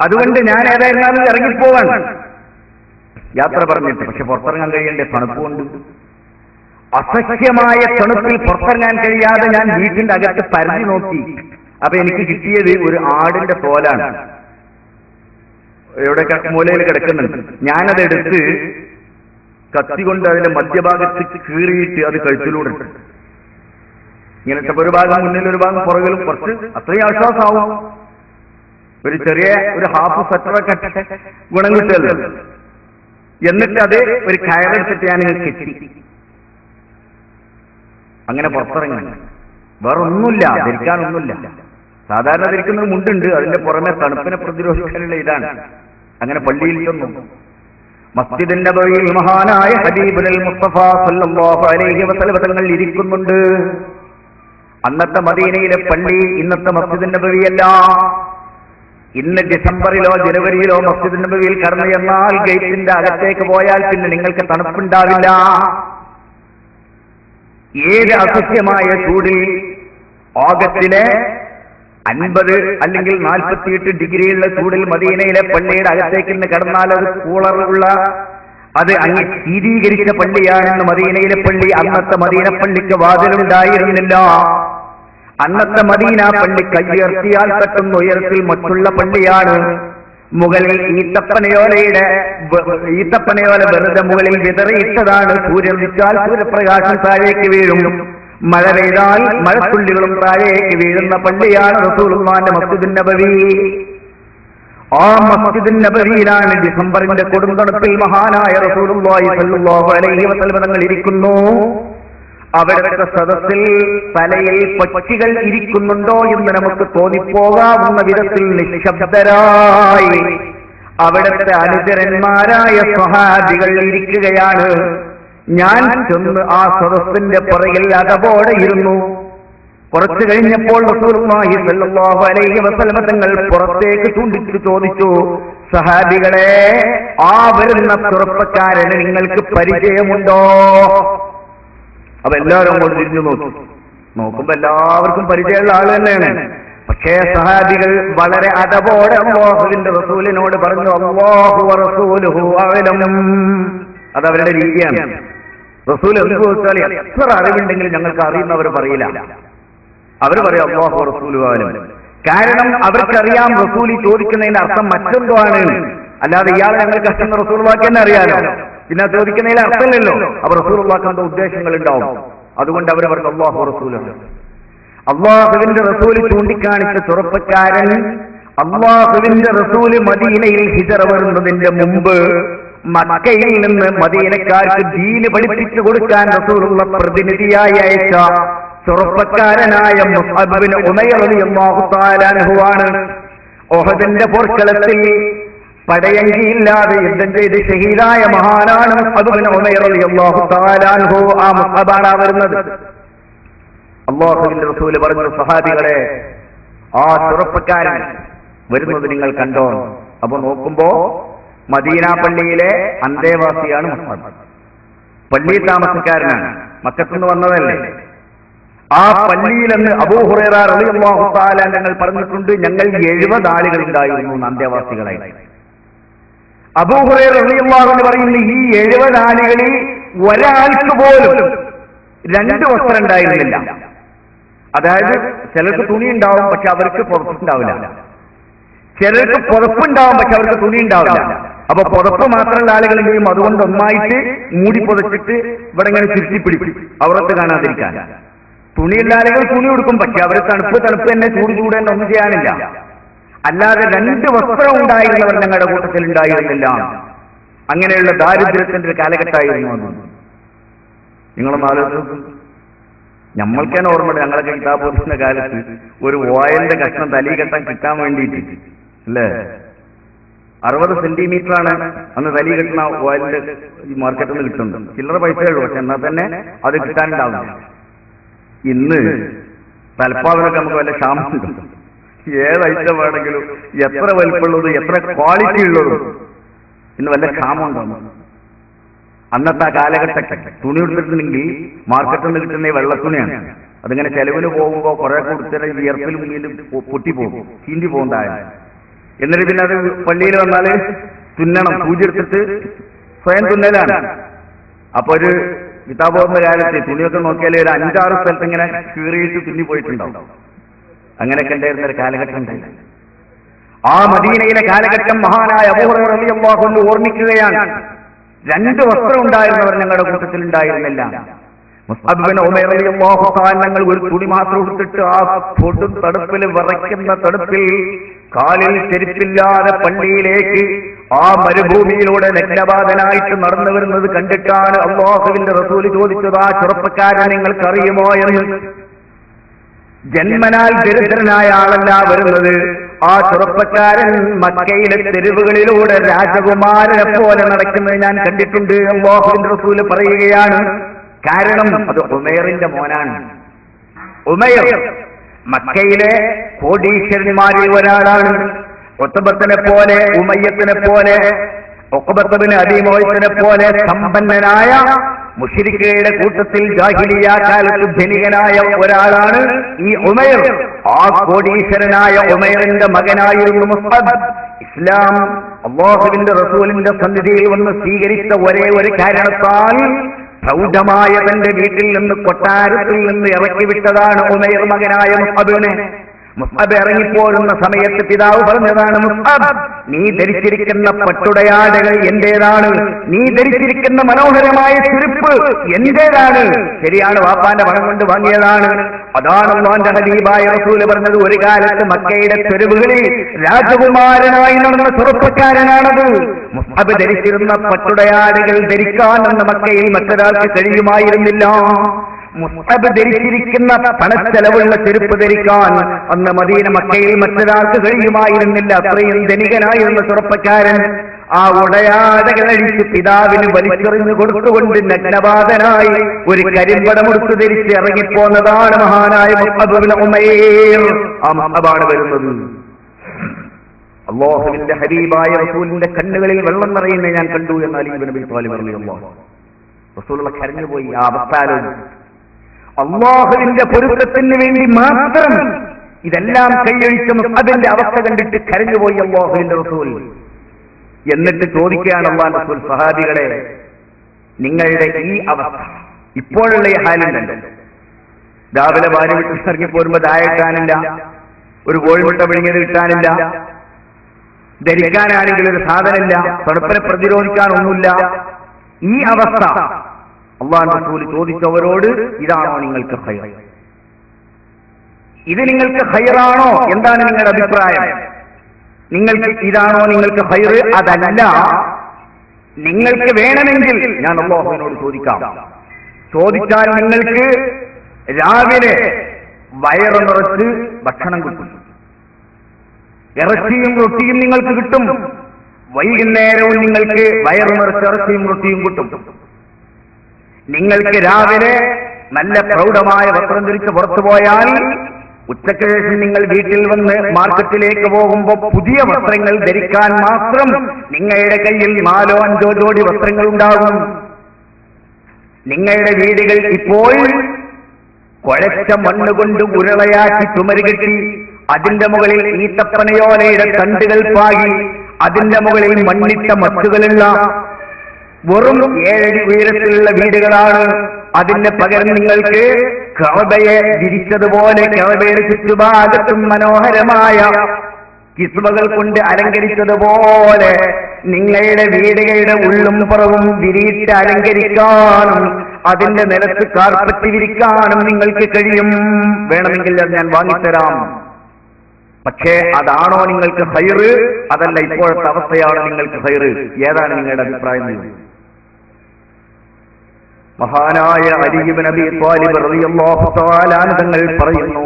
അതുകൊണ്ട് ഞാൻ ഏതായിരുന്നാലും ഇറങ്ങിപ്പോവാൻ യാത്ര പറഞ്ഞിട്ട്. പക്ഷെ പുറത്തിറങ്ങാൻ കഴിയണ്ടേ? തണുപ്പുകൊണ്ട്. അസഹ്യമായ തണുപ്പിൽ പുറത്തിറങ്ങാൻ കഴിയാതെ ഞാൻ വീട്ടിന്റെ അകത്ത് പരതി നോക്കി. അപ്പൊ എനിക്ക് കിട്ടിയത് ഒരു ആടിന്റെ തോലാണ്. എവിടെ മൂലയിൽ കിടക്കുന്നുണ്ട്. ഞാനതെടുത്ത് കത്തി കൊണ്ട് അതിന്റെ മധ്യഭാഗത്ത് കീറിയിട്ട് അത് കഴുത്തിലൂടെ ഇട്ടു. ഇങ്ങനത്തെ ഒരു ഭാഗം മുന്നിൽ, ഒരു ഭാഗം പുറകിലും, കുറച്ച് അത്രയും ആശ്വാസമാവും. ഒരു ചെറിയ ഒരു ഹാഫ് സ്വെറ്ററൊക്കെ ഗുണം കിട്ടുമല്ലോ. എന്നിട്ട് അത് ഒരു കയറെടുത്തിട്ട് ഞാനിങ്ങനെ കെട്ടി അങ്ങനെ പുറത്തിറങ്ങി. വേറെ ഒന്നുമില്ല, ധരിക്കാനൊന്നുമില്ല. സാധാരണ ധരിക്കുന്നത് മുണ്ടുണ്ട്, അതിന്റെ പുറമെ തണുപ്പിനെ പ്രതിരോധിക്കാനുള്ള ഇതാണ്. അങ്ങനെ പള്ളിയിൽ ചെന്നു. മസ്ജിദുൻ നബവിയിൽ മഹാനായ ഹബീബുൽ മുസ്തഫ സല്ലല്ലാഹു അലൈഹി വസല്ലം തങ്ങൾ ഇരിക്കുന്നുണ്ട്. അന്നത്തെ മദീനയിലെ പള്ളി ഇന്നത്തെ മസ്ജിദുൻ നബവിയല്ല. ഇന്ന് ഡിസംബറിലോ ജനുവരിയിലോ മസ്ജിദുൻ നബവിയിൽ കടന്നു എന്നാൽ ഗേറ്റിന്റെ അകത്തേക്ക് പോയാൽ പിന്നെ നിങ്ങൾക്ക് തണുപ്പുണ്ടാവില്ല. ഏത് അസഹ്യമായ ചൂടിൽ ഓഗസ്റ്റിലെ 50 അല്ലെങ്കിൽ 48 ഡിഗ്രിയുള്ള ചൂടിൽ മദീനയിലെ പള്ളിയുടെ അകത്തേക്ക് ഇന്ന് കടന്നാൽ അത് കൂളറുള്ള, അത് അങ്ങ് ശീതീകരിച്ച പള്ളിയാണെന്ന് മദീനയിലെ പള്ളി. അന്നത്തെ മദീന പള്ളിക്ക് വാതിലുണ്ടായിരുന്നില്ല. അന്നത്തെ മദീന പള്ളി കയ്യുയർത്തിയാൽ തട്ടുന്ന ഉയരത്തിൽ മറ്റുള്ള പള്ളിയാണ്. മുകളിൽ ഈത്തപ്പനയോല വെറുതെ മുകളിൽ വിതറിയിട്ടതാണ്. സൂര്യൻ ഉദിച്ചാൽ സൂര്യപ്രകാശം താഴേക്ക് വീഴും, മഴ പെയ്താൽ മഴത്തുള്ളികളും താഴേക്ക് വീഴുന്ന പള്ളിയാണ് റസൂലുള്ളാഹിന്റെ മസ്ജിദുൻ നബവി. ആ മസ്ജിദുൻ നബവിയിലാണ് ഡിസംബറിന്റെ കൊടുംതണുപ്പിൽ മഹാനായ റസൂലുള്ളാഹി സ്വല്ലല്ലാഹു അലൈഹി വസല്ലം തങ്ങൾ ഇരിക്കുന്നു. അവിടുത്തെ സദസ്സിൽ തലയിൽ പക്ഷികൾ ഇരിക്കുന്നുണ്ടോ എന്ന് നമുക്ക് തോന്നിപ്പോകാവുന്ന വിധത്തിൽ നിശബ്ദരായി അവിടുത്തെ അനുചരന്മാരായ സ്വഹാബികൾ ഇരിക്കുകയാണ്. ഞാൻ ചെന്ന് ആ സദസ്സിന്റെ പുറകിൽ അതപോടെ ഇരുന്നു. കുറച്ചു കഴിഞ്ഞപ്പോൾ റസൂലുള്ളാഹി സ്വല്ലല്ലാഹു അലൈഹി വസല്ലം തങ്ങൾ പുറത്തേക്ക് ചൂണ്ടിച്ചു ചോദിച്ചു, സഹാബികളെ, ആ വരുന്ന ചെറുപ്പക്കാരന് നിങ്ങൾക്ക് പരിചയമുണ്ടോ? അപ്പൊ എല്ലാവരും അങ്ങോട്ട് തിരിഞ്ഞു നോക്കുമ്പോ എല്ലാവർക്കും പരിചയമുള്ള ആൾ തന്നെയാണ്. പക്ഷേ സഹാബികൾ വളരെ അതപോടെ അല്ലാഹുവിന്റെ റസൂലിനോട് പറഞ്ഞു, അല്ലാഹു വറസൂലുഹു അഅലം. അതവരുടെ രീതിയാണ്. റസൂൽ എന്ത് ചോദിച്ചാൽ എത്ര അറിവുണ്ടെങ്കിലും ഞങ്ങൾക്ക് അറിയുന്നവർ പറയില്ല. അവർ പറയും അല്ലാഹു വറസൂലുഹു അഅലം. കാരണം അവർക്കറിയാം റസൂൽ ചോദിക്കുന്നതിന്റെ അർത്ഥം മറ്റെന്തോ ആണ്. അല്ലാതെ ഇയാൾ ഞങ്ങൾക്ക് അഷ്ടം റസൂലുള്ളാഹിക്ക് തന്നെ അറിയാലോ, പിന്നെ ചോദിക്കുന്നതിൽ അർത്ഥമില്ലല്ലോ. അപ്പൊ റസൂലുള്ളാഹിക്ക് എന്തോ ഉദ്ദേശങ്ങൾ ഉണ്ടാവും. അതുകൊണ്ട് അവർ പറഞ്ഞു അല്ലാഹു വറസൂലുഹു. അല്ലാഹുവിന്റെ റസൂൽ ചൂണ്ടിക്കാണിച്ച ചെറുപ്പക്കാരൻ അല്ലാഹുവിന്റെ റസൂല് മദീനയിൽ ഹിജറ വരുന്നതിന്റെ മുമ്പ് മക്കയിൽ നിന്ന് മദീനക്കാർക്ക് ദീന് പഠിപ്പിച്ചു കൊടുക്കാൻ റസൂലുള്ള പ്രതിനിധിയായി അയച്ച ചെറുപ്പക്കാരനായ മുസ്അബ് ബിൻ ഉമൈർ റളിയല്ലാഹു തആല അൻഹുവാണ്. ഉഹദിന്റെ പോർക്കളത്തിൽ പടയങ്കിയില്ലാതെ യുദ്ധം ചെയ്ത് ഷഹീദായ മഹാനാണ് മുസ്അബ് ബിൻ ഉമൈർ റളിയല്ലാഹു തആല അൻഹു. ആ മുസ്അബാണ് വരുന്നത്. അല്ലാഹുവിന്റെ റസൂല് പറഞ്ഞു, സഹാബികളെ, ആ ചെറുപ്പക്കാരൻ വരുന്നത് നിങ്ങൾ കണ്ടോ? അപ്പൊ നോക്കുമ്പോ മദീന പള്ളിയിലെ അന്തേവാസിയാണ് മുസ്അബ്. പള്ളിയിൽ താമസക്കാരനാണ്, മക്കത്തുനിന്ന് വന്നതല്ലേ. ആ പള്ളിയിൽ നിന്ന് അബൂ ഹുറൈറ റളിയല്ലാഹു തആല ഞങ്ങൾ പറഞ്ഞിട്ടുണ്ട്, ഞങ്ങൾ 70 ആളുകൾ ഉണ്ടായിരുന്നു അന്തേവാസികളായി. അബൂ ഹുറൈറ റളിയല്ലാഹു അൻഹു പറയുന്നു, ഈ 70 ആളുകളിൽ ഒരാൾക്ക് പോലും 2 വസ്ത്രം ഉണ്ടായിരുന്നില്ല. അതായത് ചിലർക്ക് തുണി ഉണ്ടാവും, പക്ഷെ അവർക്ക് പുറപ്പുണ്ടാവില്ല. ചിലർക്ക് പുറപ്പുണ്ടാവും, പക്ഷെ അവർക്ക് തുണി ഉണ്ടാവില്ല. അപ്പൊ പുറപ്പ് മാത്രമുള്ള ആളുകളെങ്കിലും അതുകൊണ്ട് ഒന്നായിട്ട് മൂടി പുതച്ചിട്ട് ഇവിടെ ഇങ്ങനെ ചുരുട്ടിപ്പിടിക്കും, അവർക്ക് കാണാതിരിക്കാൻ. തുണിയുള്ള ആളുകൾ തുണി കൊടുക്കും, പക്ഷെ അവർ തണുപ്പ് തന്നെ ചൂട് തന്നെ ഒന്നും ചെയ്യാനില്ല. അല്ലാതെ 2 വസ്ത്രം ഉണ്ടായിരുന്നവർ ഞങ്ങളുടെ കൂട്ടത്തിൽ ഉണ്ടായിരുന്നില്ല. അങ്ങനെയുള്ള ദാരിദ്ര്യത്തിന്റെ ഒരു കാലഘട്ടമായിരുന്നു അത്. നിങ്ങളൊന്ന് ആലോചിച്ചു. നമ്മൾക്ക് തന്നെ ഓർമ്മയുണ്ട്, ഞങ്ങളൊക്കെ കിതാബ് ഓതുന്ന കാലത്ത് ഒരു ഓയിലിന്റെ കഷ്ണം തലി കെട്ടാൻ കിട്ടാൻ വേണ്ടിയിട്ട് അല്ലേ 60 സെന്റിമീറ്ററാണ് അന്ന് തലി കെട്ടുന്ന ഓയിലിന്റെ ഈ മാർക്കറ്റിൽ നിന്ന് കിട്ടുന്നത്. ചില്ലറ പൈസയുള്ളൂ, പക്ഷെ എന്നാൽ തന്നെ അത് കിട്ടാനുണ്ടാവില്ല. ഇന്ന് തലപ്പാവിനൊക്കെ നമുക്ക് വല്ല ക്ഷാമം കിട്ടും. ഏത് ഐറ്റം വേണമെങ്കിലും എത്ര വലിപ്പമുള്ളതും എത്ര ക്വാളിറ്റി ഉള്ളതും ഇന്ന് വല്ല ക്ഷാമം ഉണ്ടാകും. അന്നത്തെ കാലഘട്ടത്തിൽ തുണി എടുത്തിട്ടുണ്ടെങ്കിൽ മാർക്കറ്റിൽ നിന്ന് കിട്ടുന്ന വെള്ളത്തുണിയാണ്. അതിങ്ങനെ ചെലവിന് പോകുമ്പോൾ കുറെ കൊടുത്തിട്ട് വിയർപ്പിലും മുന്നിലും പൊട്ടിപ്പോകും, ചീന്തി പോകുന്നതായ. എന്നിട്ട് പിന്നെ അത് പള്ളിയിൽ വന്നാൽ തുന്നണം, പൂജെടുത്തിട്ട് സ്വയം തുന്നലാണ്. അപ്പൊ ഒരു കിതാബോധ കാലത്ത് തുണിയൊക്കെ നോക്കിയാൽ ഒരു 5-6 സ്ഥലത്ത് ഇങ്ങനെ കീറിയിട്ട് തുന്നി പോയിട്ടുണ്ടാവും. അങ്ങനെയൊക്കെ ഉണ്ടായിരുന്ന ഒരു കാലഘട്ടം ഉണ്ടായില്ല. ആ മദീനയിലെ കാലഘട്ടം മഹാനായ അബൂ ഹുറൈറ റളിയല്ലാഹു അൻഹു ഓർമ്മിക്കുകയാണ്. 2 വസ്ത്രം ഉണ്ടായിരുന്നവർ ഞങ്ങളുടെ കൂട്ടത്തിൽ ഉണ്ടായിരുന്നില്ല. മുസ്അബ് ബിൻ ഉമൈർ റളിയല്ലാഹു തആല ഞങ്ങൾ ഒരു തുണി മാത്രം എടുത്തിട്ട് ആ കൊടും തണുപ്പിൽ വിറയ്ക്കുന്ന തണുപ്പിൽ കാലിൽ ചെരുപ്പില്ലാതെ പള്ളിയിലേക്ക് ആ മരുഭൂമിയിലൂടെ നഗ്നപാതനായിട്ട് നടന്നു വരുന്നത് കണ്ടിട്ടാണ് അല്ലാഹുവിന്റെ റസൂൽ ചോദിച്ചത്, ആ ചെറുപ്പക്കാരൻ നിങ്ങൾക്കറിയുമോ എന്ന്. ജന്മനാൽ ദരിദ്രനായ ആളല്ല വരുന്നത്. ആ ചെറുപ്പക്കാരൻ മക്കയിലെ തെരുവുകളിലൂടെ രാജകുമാരനെ പോലെ നടക്കുന്നത് ഞാൻ കണ്ടിട്ടുണ്ട്. അല്ലാഹുവിന്റെ റസൂൽ പറയുകയാണ്, കാരണം അത് ഉമൈറിന്റെ മോനാണ്. ഉമൈർ മക്കയിലെ കോടീശ്വരന്മാരിൽ ഒരാളാണ്. ഉത്ബത്തിനെ പോലെ, ഉമയ്യത്തിനെ പോലെ, ഉഖബത്ത് ബിൻ അബീ മുഅയ്യിദിനെ പോലെ സമ്പന്നനായ മുശ്രിക്കുകളുടെ കൂട്ടത്തിൽ ജാഹിലിയ്യ കാലത്ത് ധനികനായ ഒരാളാണ് ഈ ഉമൈർ. ആ കോടീശ്വരനായ ഉമൈറിന്റെ മകനായിരുന്നു മുസ്അബ്. ഇസ്ലാം അല്ലാഹുവിന്റെ റസൂലിന്റെ സന്നിധിയിൽ വന്ന് സ്വീകരിച്ച ഒരേ ഒരു കാരണത്താൽ പ്രൗഢമായ തന്റെ വീട്ടിൽ നിന്ന്, കൊട്ടാരത്തിൽ നിന്ന് ഇറക്കി വിട്ടതാണ് ഉമൈർ മകനായ മുസ്അബിനെ. മുസ്അബ് ഇറങ്ങിപ്പോരുന്ന സമയത്ത് പിതാവ് പറഞ്ഞതാണ്, മുസ്അബ്, നീ ധരിച്ചിരിക്കുന്ന പട്ടുടയാടകൾ എന്റേതാണ്, നീ ധരിച്ചിരിക്കുന്ന മനോഹരമായ ചെരുപ്പ് എന്റേതാണ്. ശരിയാണ്, വാപ്പാന്റെ പണം കൊണ്ട് വാങ്ങിയതാണ്. അതാണ് അല്ലാഹുവിന്റെ ഹബീബായ റസൂൽ പറഞ്ഞത്, ഒരു കാലത്ത് മക്കയുടെ തെരുവുകളിൽ രാജകുമാരനായി നടന്ന ചെറുപ്പക്കാരനാണത്. മുസ്അബ് ധരിച്ചിരുന്ന പട്ടുടയാടകൾ ധരിക്കാൻ എന്ന മക്കയിൽ മറ്റൊരാൾക്ക് കഴിയുമായിരുന്നില്ല. മുസ്അബ് ധരിച്ചിരിക്കുന്ന പണച്ചെലവുള്ള ചെരുപ്പ് ധരിക്കാൻ അന്ന് മദീന മക്കയിൽ മറ്റൊരാൾക്ക് കഴിയുമായിരുന്നില്ല. അത്രയും ധനികനായിരുന്ന ചെറുപ്പക്കാരൻ ആ ഉടയാടകളഴിച്ച് പിതാവിന് വലിച്ചെറിഞ്ഞു കൊടുത്തുകൊണ്ട് നഗ്നപാതനായി ഒരു കരിമ്പടമെടുത്ത് ധരിച്ച് ഇറങ്ങിപ്പോന്നതാണ് മഹാനായ മുസ്അബ് ഇബ്നു ഉമൈർ. ആ മുസ്അബാണ് വരുന്നത്. അല്ലാഹുവിന്റെ ഹബീബായ റസൂലിന്റെ കണ്ണുകളിൽ വെള്ളം നിറയുന്നത് ഞാൻ കണ്ടു എന്ന് അലി ഇബ്നു അബീ ത്വാലിബ് റളിയല്ലാഹു അൻഹു. റസൂലുള്ള കരഞ്ഞുപോയി. ആ അവസ്ഥാലും അല്ലാഹുവിന്റെ പൊരുത്തത്തിന് വേണ്ടി മാത്രം ഇതെല്ലാം കൈയൊഴിച്ച മുസ്അബിന്റെ അവസ്ഥ കണ്ടിട്ട് കരഞ്ഞുപോയി അല്ലാഹുവിന്റെ റസൂൽ. എന്നിട്ട് ചോദിക്കുകയാണ് അല്ലാഹുവിന്റെ റസൂൽ, സഹാബികളെ, നിങ്ങളുടെ ഈ അവസ്ഥ, ഇപ്പോഴുള്ള ഈ ഹാലുണ്ടല്ലോ, രാവിലെ ഭാര്യ വീട്ടിൽ ഇറങ്ങി പോരുമ്പോൾ ചായ കിട്ടാനില്ല, ഒരു കോഴിമുട്ട പിഴുങ്ങിയത് കിട്ടാനില്ല, ധരിക്കാനാണെങ്കിൽ ഒരു സാധനമില്ല, തണുപ്പിനെ പ്രതിരോധിക്കാനൊന്നുമില്ല. ഈ അവസ്ഥ അല്ലാഹുവിന്റെ റസൂൽ ചോദിച്ചവരോട്, ഇതാണോ നിങ്ങൾക്ക് ഖൈർ? ഇത് നിങ്ങൾക്ക് ഖൈറാണോ? എന്താണ് നിങ്ങളുടെ അഭിപ്രായം? നിങ്ങൾക്ക് ഇതാണോ നിങ്ങൾക്ക് ഖൈർ? അതല്ല, നിങ്ങൾക്ക് വേണമെങ്കിൽ ഞാൻ അല്ലാഹുവിനോട് ചോദിക്കാം. ചോദിച്ചാൽ നിങ്ങൾക്ക് രാവിലെ വയറ് നിറച്ച് ഭക്ഷണം കിട്ടും, ഇറച്ചിയും റൊട്ടിയും നിങ്ങൾക്ക് കിട്ടും. വൈകുന്നേരവും നിങ്ങൾക്ക് വയറ് നിറച്ച് ഇറച്ചിയും റൊട്ടിയും കിട്ടും. നിങ്ങൾക്ക് രാവിലെ നല്ല പ്രൗഢമായ വസ്ത്രം ധരിച്ച് പുറത്തു പോയാൽ ഉച്ചയ്ക്ക് ശേഷം നിങ്ങൾ വീട്ടിൽ വന്ന് മാർക്കറ്റിലേക്ക് പോകുമ്പോൾ പുതിയ വസ്ത്രങ്ങൾ ധരിക്കാൻ മാത്രം നിങ്ങളുടെ കയ്യിൽ 4-5 ജോഡി വസ്ത്രങ്ങൾ ഉണ്ടാകും. നിങ്ങളുടെ വീടുകൾ ഇപ്പോൾ കുഴച്ച മണ്ണുകൊണ്ട് ഉരുളയാക്കി ചുമരുകെട്ടി അതിന്റെ മുകളിൽ ഈത്തപ്പനയോലയുടെ തണ്ടുകൾ പാകി അതിന്റെ മുകളിൽ മണ്ണിട്ട മച്ചുകളുള്ള വെറും 7 അടി ഉയരത്തിലുള്ള വീടുകളാണ്. അതിന് പകരം നിങ്ങൾക്ക് കഅബയെ വിരിച്ചതുപോലെ കഅബയുടെ ചുറ്റുഭാഗത്തും മനോഹരമായ കിസ്വകൾ കൊണ്ട് അലങ്കരിച്ചതുപോലെ നിങ്ങളുടെ വീടുകളുടെ ഉള്ളും പുറവും വിരിയിട്ട് അലങ്കരിക്കാനും അതിന്റെ നിലത്ത് കാർപ്പറ്റ് വിരിക്കാനും നിങ്ങൾക്ക് കഴിയും. വേണമെങ്കിൽ അത് ഞാൻ വാങ്ങിത്തരാം. പക്ഷേ അതാണോ നിങ്ങൾക്ക് ഖൈർ? അതല്ല, ഇപ്പോഴത്തെ അവസ്ഥയാണ് നിങ്ങൾക്ക് ഖൈർ. ഏതാണ് നിങ്ങളുടെ അഭിപ്രായം? മഹാനായ അലി ഇബ്നു അബീ ത്വാലിബ് റളിയല്ലാഹു തആല അൻഹു തങ്ങൾ പറയുന്നു,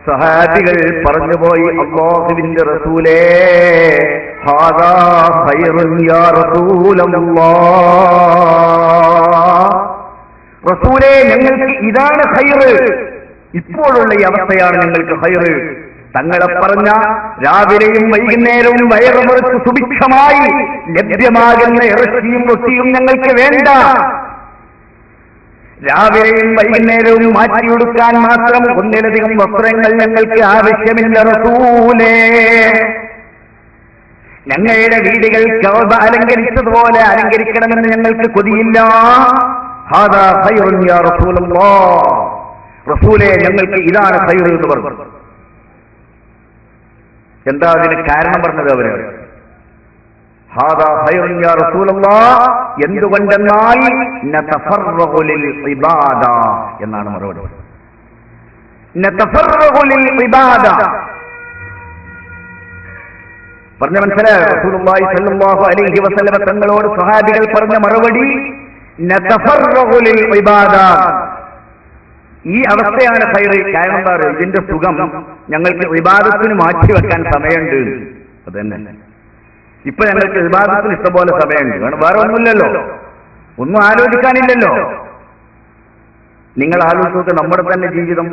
സഹാബികൾ പറഞ്ഞുപോയി, അല്ലാഹുവിന്റെ റസൂലേ, ഹാദാ ഖൈറുൻ യാ റസൂലല്ലാഹ്, റസൂലേ, ഞങ്ങൾക്ക് ഇതാണ് ഖൈർ. ഇപ്പോഴുള്ള ഈ അവസ്ഥയാണ് ഞങ്ങൾക്ക് ഖൈർ. തങ്ങളെ പറഞ്ഞ രാവിലെയും വൈകുന്നേരവും വയറ് നിറച്ച് സുഭിക്ഷമായി ലഭ്യമാകുന്ന ഇറച്ചിയും റൊട്ടിയും ഞങ്ങൾക്ക് വേണ്ട. രാവിലെയും വൈകുന്നേരവും മാറ്റിയെടുക്കാൻ മാത്രം 1-ലധികം വസ്ത്രങ്ങൾ ഞങ്ങൾക്ക് ആവശ്യമില്ല റസൂലേ. ഞങ്ങളുടെ വീടുകൾ കഅബ അലങ്കരിച്ചതുപോലെ അലങ്കരിക്കണമെന്ന് ഞങ്ങൾക്ക് കൊതിയില്ല. ഹാദാ ഖൈറുൻ യാ റസൂലല്ലാഹ്, റസൂലേ, ഞങ്ങൾക്ക് ഇതാണ് ഖൈർ എന്ന് പറഞ്ഞു. എന്താ അതിന് കാരണം പറഞ്ഞത്? അവര് ഹാദാ ഖൈറുൻ യാ റസൂലല്ലാഹ്, എന്തുകൊണ്ടെന്നാൽ നതഫറഗു ലിൽ ഇബാദ എന്നാണ് മറുപടി. നതഫറഗു ലിൽ ഇബാദ പറഞ്ഞ മനസ്സിലായോ? റസൂലുള്ളാഹി സ്വല്ലല്ലാഹു അലൈഹി വസല്ലം തങ്ങളോട് സ്വഹാബികൾ പറഞ്ഞ മറുപടി നതഫറഗു ലിൽ ഇബാദ. ഈ അവസ്ഥയാണ് ഖൈർ. കാരണം എന്താ പറയുക? ഇതിന്റെ സുഖം ഞങ്ങൾക്ക് ഇബാദത്തിന് മാറ്റിവെക്കാൻ സമയമുണ്ട്. അതന്നെ, ഇപ്പൊ ഞങ്ങൾക്ക് ഇബാദത്തിന് ഇഷ്ടംപോലെ സമയമുണ്ട്. കാരണം വേറെ ഒന്നുമില്ലല്ലോ, ഒന്നും ആലോചിക്കാനില്ലല്ലോ. നിങ്ങൾ ആലോചിച്ചോക്ക് നമ്മുടെ തന്നെ ജീവിതം.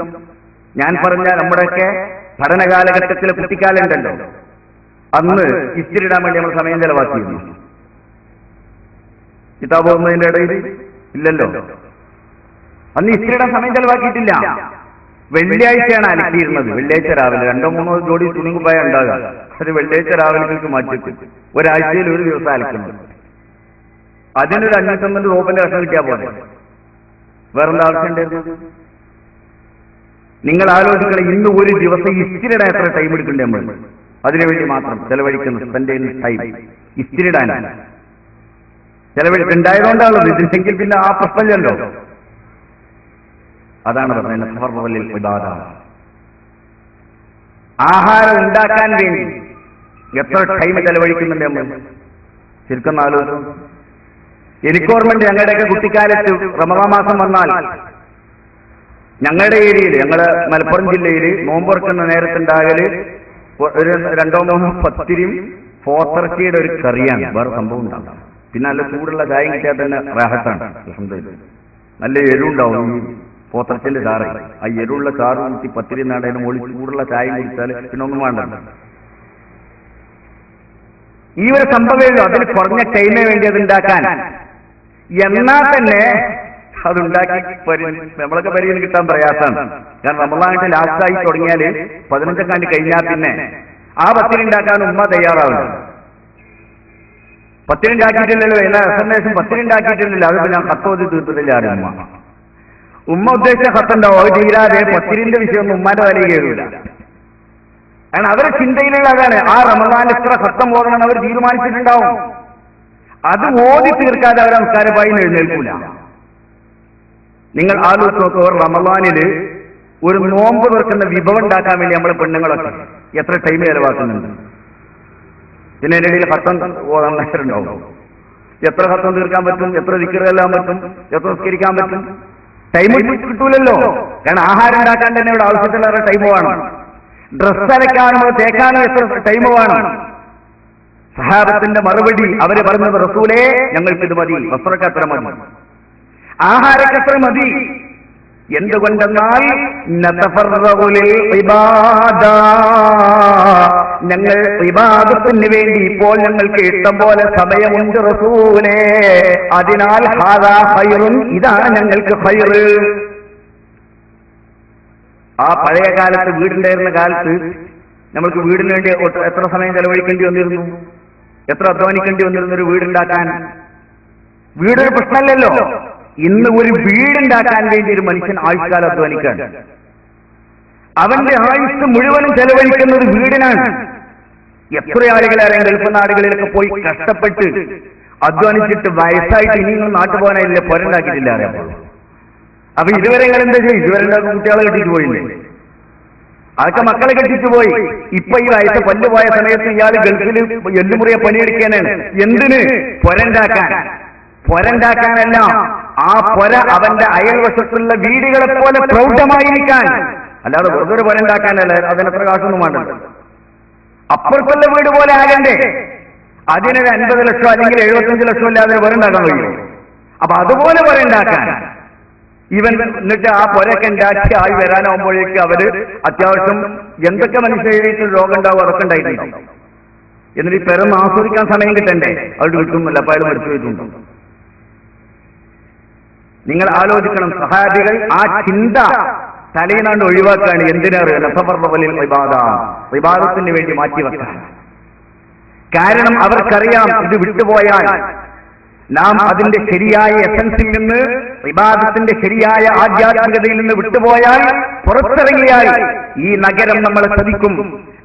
ഞാൻ പറഞ്ഞ നമ്മുടെയൊക്കെ പഠന കാലഘട്ടത്തിലെ കുട്ടിക്കാലുണ്ടല്ലോ, അന്ന് ഇസ്തിരിടാൻ വേണ്ടി നമ്മൾ സമയം ചെലവാക്കിയിരുന്നു. കിതാബ് ഓതുന്നതിന്റെ ഇടയിൽ ഇല്ലല്ലോ, അന്ന് ഇസ്തിരിടാൻ സമയം ചെലവാക്കിയിട്ടില്ല. വെള്ളിയാഴ്ചയാണ് അലക്കിയിരുന്നത്. വെള്ളിയാഴ്ച രാവിലെ 2-3 ജോഡി തുണിക്കുപ്പായ ഉണ്ടാകുക. അത് വെള്ളിയാഴ്ച രാവിലേക്ക് മാറ്റിട്ട് ഒരാഴ്ചയിൽ ഒരു ദിവസം അലക്കുന്നത്. അതിനൊരു 550 റൂപ്പിന്റെ കഷ്ണം കിട്ടിയാൽ പോലെ വേറെന്താ ആവശ്യം ഉണ്ടായിരുന്നത്? നിങ്ങൾ ആലോചിക്കണം, ഇന്ന് ഒരു ദിവസം ഇസ്തിരിടാൻ എത്ര ടൈം എടുക്കണ്ടേ നമ്മൾ? അതിനുവേണ്ടി മാത്രം ചെലവഴിക്കുന്ന സ്പെൻഡ് ചെയ്യുന്ന ടൈം ഇസ്തിരിടാനാണ്. ചെലവഴിക്കുണ്ടായതുകൊണ്ടാണല്ലോ. ഇതില്ലെങ്കിൽ പിന്നെ ആ പ്രശ്നമല്ലോ. അതാണ് പറഞ്ഞത് ആഹാരം ഉണ്ടാക്കാൻ വേണ്ടി എത്ര ടൈം ചെലവഴിക്കുന്നുണ്ട് നമ്മൾ? ശരിക്കും ആലോചിച്ചു. എനിക്ക് ഓർമ്മയുണ്ട്, ഞങ്ങളുടെയൊക്കെ കുട്ടിക്കാലത്ത് റമദാൻ മാസം വന്നാൽ ഞങ്ങളുടെ ഏരിയയിൽ, ഞങ്ങള് മലപ്പുറം ജില്ലയിൽ നോമ്പ് തുറക്കുന്ന നേരത്തുണ്ടാകല് ഒരു 2-3 പത്തിരിയും പോത്തിറച്ചിയുടെ ഒരു കറിയാണ്, വേറെ സംഭവം ഉണ്ടാകും. പിന്നെ നല്ല ചൂടുള്ള ചായ കിട്ടിയാൽ തന്നെ റാഹത്താണ്. അൽഹംദുലില്ലാഹ് നല്ല എരിവുണ്ടാവും ഈ പോത്തിറച്ചിന്റെ ചാറ്. ആ എരിവുള്ള ചാറ് കൂട്ടി പത്തിരി നാടേനും മുകളിൽ ചൂടുള്ള ചായ കുടിച്ചാൽ പിന്നെ ഒന്നും വേണ്ട. ഈ ഒരു സംഭവമേ അതിന് കുറഞ്ഞ ടൈമിന് വേണ്ടി അത് ഉണ്ടാക്കാൻ. എന്നാൽ തന്നെ അതുണ്ടാക്കി നമ്മളൊക്കെ പരിഗണന കിട്ടാൻ പ്രയാസമാണ്. കാരണം റമളാനിന്റെ ലാസ്റ്റായി തുടങ്ങിയാല് 15 കഴിഞ്ഞാൽ പിന്നെ ആ പത്തിരി ഉണ്ടാക്കാൻ ഉമ്മ തയ്യാറാവില്ല. പത്തിരി ഉണ്ടാക്കിയിട്ടില്ലല്ലോ, എല്ലാ എസ്എംഎസും പത്തിരി ഉണ്ടാക്കിയിട്ടില്ലല്ലോ, അത് ഞാൻ കത്തോതി തീർത്തിട്ടില്ല. ഉമ്മ ഉദ്ദേശിച്ച കത്തുണ്ടാവും, അത് തീരാതെ പത്തിരിന്റെ വിഷയമൊന്നും ഉമ്മാന്റെ തലയിൽ കയറില്ല. കാരണം അവരുടെ ചിന്തയിലുള്ള അതാണ്, ആ റമളാൻ എത്ര ഖത്തം ഓടണമെന്ന് അവർ തീരുമാനിച്ചിട്ടുണ്ടാവും. അത് ഓതി തീർക്കാതെ അവർ നമസ്കാരപ്പായി എഴുന്നേൽക്കൂല. നിങ്ങൾ ആലോചിച്ച് നോക്കുക, റമളാനില് ഒരു നോമ്പ് തുറക്കുന്ന വിഭവം ഉണ്ടാക്കാൻ വേണ്ടി നമ്മൾ പെണ്ണുങ്ങളൊക്കെ എത്ര ടൈം ചെലവാക്കുന്നുണ്ട്. പിന്നെ അതിൻ്റെ ഇടയിൽ ഖത്തം ഓടാൻ ഉണ്ടാവും. എത്ര ഖത്തം തീർക്കാൻ പറ്റും, എത്ര ദിക്റുകളെല്ലാം പറ്റും, എത്ര നിസ്കരിക്കാൻ പറ്റും, ടൈം കിട്ടൂലല്ലോ. കാരണം ആഹാരം ഉണ്ടാക്കാൻ തന്നെ ഇവിടെ ആവശ്യത്തിലേറെ ടൈം വേണം. ഡ്രസ് അലക്കാനോ തേക്കാനോ എത്ര ടൈം വേണം. സഹാബത്തിന്റെ മറുപടി അവര് പറഞ്ഞത്, റസൂലേ ഞങ്ങൾക്ക് ഇത് മതി, വസ്ത്രക്ക് അത്ര മതി, ആഹാരക്ക് അത്ര മതി. എന്തുകൊണ്ടെന്നാൽ ഞങ്ങൾ ഇബാദത്തിന് വേണ്ടി ഇപ്പോൾ ഞങ്ങൾക്ക് ഇഷ്ടം പോലെ സമയമുണ്ട് റസൂലേ, അതിനാൽ ഹാദാ ഖൈറുൻ, ഇതാണ് ഞങ്ങൾക്ക് ഖൈറ്. ആ പഴയ കാലത്ത് വീടുണ്ടായിരുന്ന കാലത്ത് നമ്മൾക്ക് വീടിന് വേണ്ടി എത്ര സമയം ചെലവഴിക്കേണ്ടി വന്നിരുന്നു, എത്ര അധ്വാനിക്കേണ്ടി വന്നിരുന്നു ഒരു വീടുണ്ടാക്കാൻ. വീടൊരു പ്രശ്നമല്ലല്ലോ. ഇന്ന് ഒരു വീടുണ്ടാക്കാൻ വേണ്ടി ഒരു മനുഷ്യൻ ആയുഷ്കാലം അധ്വാനിക്കാൻ, അവന്റെ ആയുസ് മുഴുവനും ചെലവഴിക്കുന്നത് വീടിനാണ്. എത്ര ആളുകളെ ഗൾഫ് നാടുകളിലൊക്കെ പോയി കഷ്ടപ്പെട്ട് അധ്വാനിച്ചിട്ട് വയസ്സായിട്ട് ഇനിയും നാട്ടു പോകാനായില്ലേ, പൊരണ്ടാക്കിയിട്ടില്ല. അപ്പൊ ഇതുവരെ നിങ്ങൾ എന്താ ചെയ്യും? ഇതുവരെ കുട്ടികളെ കെട്ടിച്ചു പോയില്ലേ? അതൊക്കെ മക്കളെ കെട്ടിച്ചു പോയി. ഇപ്പൊ ഈ വയസ്സ് പല്ല് പോയ സമയത്ത് ഇയാൾ ഗൾഫിൽ എല്ലുമുറിയെ പണിയെടുക്കാനാണ്. എന്തിന്? പൊരണ്ടാക്കാൻ. പൊരണ്ടാക്കാനല്ല, ആ പൊര അവന്റെ അയൽവശത്തുള്ള വീടുകളെ പോലെ പ്രൗഢമായിരിക്കാൻ. അല്ലാതെ വെറുതെ ഒരു പൊരണ്ടാക്കാനല്ല, അതിനെത്ര കാശൊന്നും വേണ്ട. അപ്പുറത്തുള്ള വീട് പോലെ ആകണ്ടേ? അതിനൊരു 50 ലക്ഷം അല്ലെങ്കിൽ 75 ലക്ഷം ഇല്ലാതെ പൊരണ്ടാക്കാൻ കഴിയും. അപ്പൊ അതുപോലെ പൊരണ്ടാക്കാൻ ഇവൻ എന്നിട്ട് ആ പൊരയൊക്കെ ഉണ്ടാക്കി ആയി വരാനാവുമ്പോഴേക്ക് അവര് അത്യാവശ്യം എന്തൊക്കെ മനുഷ്യർക്ക് രോഗം ഉണ്ടാവും അതൊക്കെ ഉണ്ടായിട്ടുണ്ടാവും. എന്നിട്ട് ഈ പെരന്ന് ആസ്വദിക്കാൻ സമയം കിട്ടണ്ടേ? അവരുടെ കിട്ടുന്നില്ല, അപ്പൊ അയാൾ മരിച്ചു പോയിട്ടുണ്ടോ? നിങ്ങൾ ആലോചിക്കണം, സഹാബികൾ ആ ചിന്ത തലയിനാണ്ട് ഒഴിവാക്കുകയാണ്. എന്തിനാണ്? ഇബാദത്തിന് വേണ്ടി മാറ്റിവെക്കാൻ. കാരണം അവർക്കറിയാം, ഇത് വിട്ടുപോയാൽ നാം അതിന്റെ ശരിയായ എസൻസിൽ നിന്ന്, ഇബാദത്തിന്റെ ശരിയായ ആധ്യാത്മികതയിൽ നിന്ന് വിട്ടുപോയാൽ, പുറത്തിറങ്ങിയാൽ ഈ നഗരം നമ്മളെ ചതിക്കും,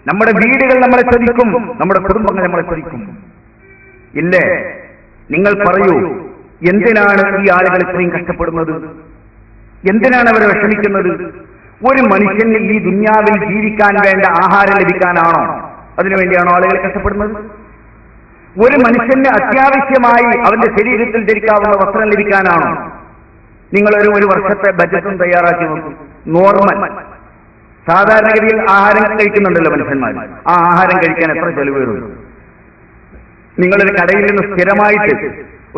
നമ്മുടെ വീടുകൾ നമ്മളെ ചതിക്കും, നമ്മുടെ കുടുംബങ്ങൾ നമ്മളെ ചതിക്കും. ഇല്ലേ? നിങ്ങൾ പറയൂ, എന്തിനാണ് ഈ ആളുകൾ ഇത്രയും കഷ്ടപ്പെടുന്നത്? എന്തിനാണ് അവർ വിഷമിക്കുന്നത്? ഒരു മനുഷ്യന് ഈ ദുനിയാവിൽ ജീവിക്കാൻ വേണ്ട ആഹാരം ലഭിക്കാനാണോ? അതിനുവേണ്ടിയാണോ ആളുകൾ കഷ്ടപ്പെടുന്നത്? ഒരു മനുഷ്യന് അത്യാവശ്യമായി അവന്റെ ശരീരത്തിൽ ധരിക്കാവുന്ന വസ്ത്രം ലഭിക്കാനാണോ? നിങ്ങളൊരു വർഷത്തെ ബജറ്റും തയ്യാറാക്കി നോക്കും. നോർമൽ സാധാരണഗതിയിൽ ആഹാരം കഴിക്കുന്നുണ്ടല്ലോ മനുഷ്യന്മാർ. ആ ആഹാരം കഴിക്കാൻ എത്ര ചെലവ് വരും? നിങ്ങളൊരു കടയിൽ നിന്ന് സ്ഥിരമായിട്ട്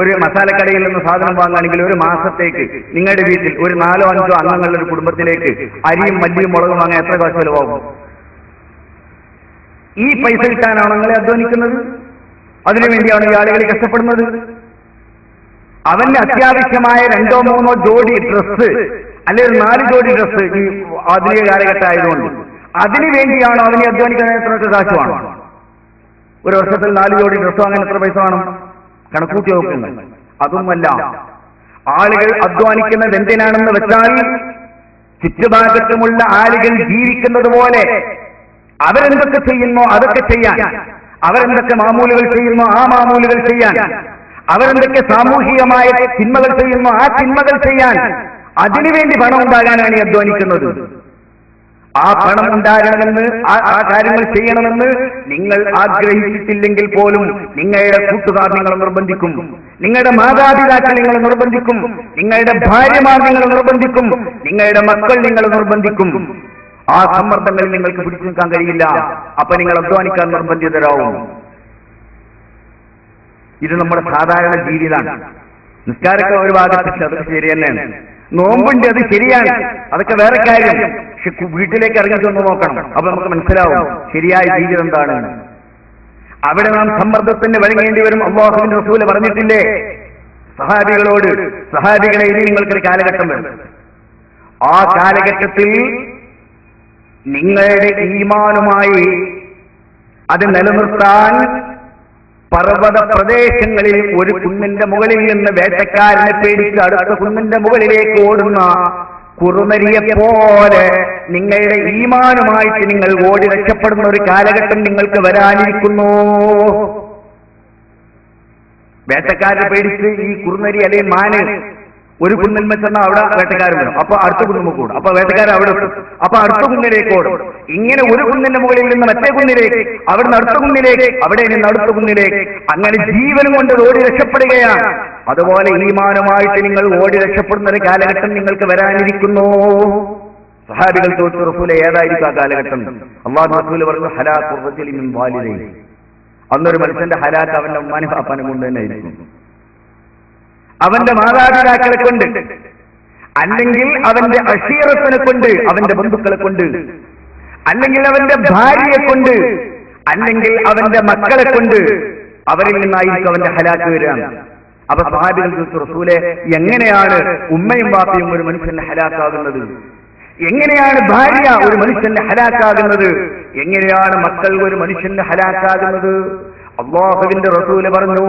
ഒരു മസാലക്കടയിൽ നിന്ന് സാധനം വാങ്ങുകയാണെങ്കിൽ ഒരു മാസത്തേക്ക് നിങ്ങളുടെ വീട്ടിൽ ഒരു 4-5 അംഗങ്ങളുടെ ഒരു കുടുംബത്തിലേക്ക് അരിയും മല്ലിയും മുളകും വാങ്ങാൻ എത്ര കാശ് ചെലവാകും? ഈ പൈസ കിട്ടാനാണോ നിങ്ങളെ അധ്വാനിക്കുന്നത്? അതിനുവേണ്ടിയാണ് ഈ ആളുകൾ കഷ്ടപ്പെടുന്നത്. അവന് അത്യാവശ്യമായ 2-3 ജോഡി ഡ്രസ്സ് അല്ലെങ്കിൽ 4 ജോഡി ഡ്രസ്സ് ഈ ആധുനിക കാലഘട്ടം ആയതുകൊണ്ട് അതിനു വേണ്ടിയാണോ അവനെ അധ്വാനിക്കാൻ എത്ര കാശ് വേണം? ഒരു വർഷത്തിൽ 4 ജോഡി ഡ്രസ്സ് വാങ്ങാൻ എത്ര പൈസ വേണം? കണക്കൂട്ടി നോക്കുന്നത്. അതുമല്ല, ആളുകൾ അധ്വാനിക്കുന്നത് എന്തിനാണെന്ന് വെച്ചാൽ ചുറ്റുഭാഗത്തുമുള്ള ആളുകൾ ജീവിക്കുന്നത് പോലെ അവരെന്തൊക്കെ ചെയ്യുന്നോ അതൊക്കെ ചെയ്യാൻ, അവരെന്തൊക്കെ മാമൂലുകൾ ചെയ്യുന്നോ ആ മാമൂലുകൾ ചെയ്യാൻ, അവരെന്തൊക്കെ സാമൂഹികമായ തിന്മകൾ ചെയ്യുന്നോ ആ തിന്മകൾ ചെയ്യാൻ, അതിനുവേണ്ടി പണം ഉണ്ടാകാനാണ് ഈ അധ്വാനിക്കുന്നത്. ആ പണം ഉണ്ടാകണമെന്ന്, ആ കാര്യങ്ങൾ ചെയ്യണമെന്ന് നിങ്ങൾ ആഗ്രഹിച്ചിട്ടില്ലെങ്കിൽ പോലും നിങ്ങളുടെ കൂട്ടുകാർ നിങ്ങളെ നിർബന്ധിക്കും, നിങ്ങളുടെ മാതാപിതാക്കൾ നിങ്ങളെ നിർബന്ധിക്കും, നിങ്ങളുടെ ഭാര്യമാർ നിങ്ങളെ നിർബന്ധിക്കും, നിങ്ങളുടെ മക്കൾ നിങ്ങളെ നിർബന്ധിക്കും. ആ സമ്മർദ്ദങ്ങളിൽ നിങ്ങൾക്ക് പിടിച്ചു നിൽക്കാൻ കഴിയില്ല. അപ്പൊ നിങ്ങൾ അധ്വാനിക്കാൻ നിർബന്ധിതരാവും. ഇത് നമ്മുടെ സാധാരണ ജീവിതമാണ്. നിസ്കാരമൊക്കെ ഒരു ഭാഗത്ത് അതൊക്കെ ശരി തന്നെയാണ്, നോമ്പുണ്ട് അത് ശരിയാണ്, അതൊക്കെ വേറെ കാര്യം. പക്ഷെ വീട്ടിലേക്ക് ഇറങ്ങിച്ചൊന്ന് നോക്കണം, അപ്പൊ നമുക്ക് മനസ്സിലാവും ശരിയായ ജീവിതം എന്താണ്. അവിടെ നാം സമ്മർദ്ദത്തിന് വഴങ്ങേണ്ടി വരും. അല്ലാഹുവിന്റെ റസൂല് പറഞ്ഞിട്ടില്ലേ സഹാബികളോട്, സഹാബികളെ ഇനി നിങ്ങൾക്കൊരു കാലഘട്ടം വരും, ആ കാലഘട്ടത്തിൽ നിങ്ങളുടെ ഈമാനുമായി അത് നിലനിർത്താൻ പർവ്വത പ്രദേശങ്ങളിൽ ഒരു കുന്നിന്റെ മുകളിൽ നിന്ന് വേട്ടക്കാരനെ പേടിച്ച് അടുത്ത കുന്നിന്റെ മുകളിലേക്ക് ഓടുന്ന കുറുനരിയെ പോലെ നിങ്ങളുടെ ഈമാനുമായിട്ട് നിങ്ങൾ ഓടി രക്ഷപ്പെടുന്ന ഒരു കാലഘട്ടം നിങ്ങൾക്ക് വരാനിരിക്കുന്നു. വേട്ടക്കാരനെ പേടിച്ച് ഈ കുറുനരി അല്ലെങ്കിൽ മാന് ഒരു കുന്നിൽ ചെന്നാൽ അവിടെ വേട്ടക്കാരൻ വരും, അപ്പൊ അടുത്ത കുന്നുമ്പോൾ കൂടും, അപ്പൊ വേട്ടക്കാരൻ അവിടെ എത്തും, അപ്പൊ അടുത്ത കുന്നിലേക്ക് ഓടും. ഇങ്ങനെ ഒരു കുന്നിന്റെ മുകളിൽ നിന്ന് മറ്റേ കുന്നിലേക്ക്, അവിടുന്ന് അടുത്ത കുന്നിലേക്ക്, അവിടെ നിന്ന് അടുത്ത കുന്നിലേക്ക്, അങ്ങനെ ജീവനും കൊണ്ട് ഓടി രക്ഷപ്പെടുകയാണ്. അതുപോലെ ഈമാനുമായിട്ട് നിങ്ങൾ ഓടി രക്ഷപ്പെടുന്ന ഒരു കാലഘട്ടം നിങ്ങൾക്ക് വരാനിരിക്കുന്നു. സഹാബികൾ ചോദിച്ചു, റസൂലേ ഏതായിരിക്കും ആ കാലഘട്ടം? അല്ലാഹു റസൂൽ പറഞ്ഞു, ഹലാഖു റജുലി മിൻ വാലിദൈഹി. അന്നൊരു മനുഷ്യന്റെ ഹലാക്ക് അവന്റെ ഉമ്മാനും പാപ്പാനും കൊണ്ട് തന്നെ ആയിരിക്കും, അവന്റെ മാതാപിതാക്കളെ കൊണ്ട്, അല്ലെങ്കിൽ അവന്റെ അഷീറത്തിനെ കൊണ്ട്, അവന്റെ ബന്ധുക്കളെ കൊണ്ട്, അല്ലെങ്കിൽ അവന്റെ ഭാര്യയെ കൊണ്ട്, അല്ലെങ്കിൽ അവന്റെ മക്കളെ കൊണ്ട്, അവരിൽ നിന്നായിരിക്കും അവന്റെ ഹലാക്ക് വരിക. അപ്പൊ സഹാബികൾ ചോദിച്ചു, റസൂലേ എങ്ങനെയാണ് ഉമ്മയും ബാപ്പയും ഒരു മനുഷ്യന്റെ ഹലാക്കാകുന്നത്? എങ്ങനെയാണ് ഭാര്യ ഒരു മനുഷ്യന്റെ ഹലാക്കാകുന്നത്? എങ്ങനെയാണ് മക്കൾ ഒരു മനുഷ്യന്റെ ഹലാക്കാകുന്നത്? അല്ലാഹുവിന്റെ റസൂല് പറഞ്ഞു,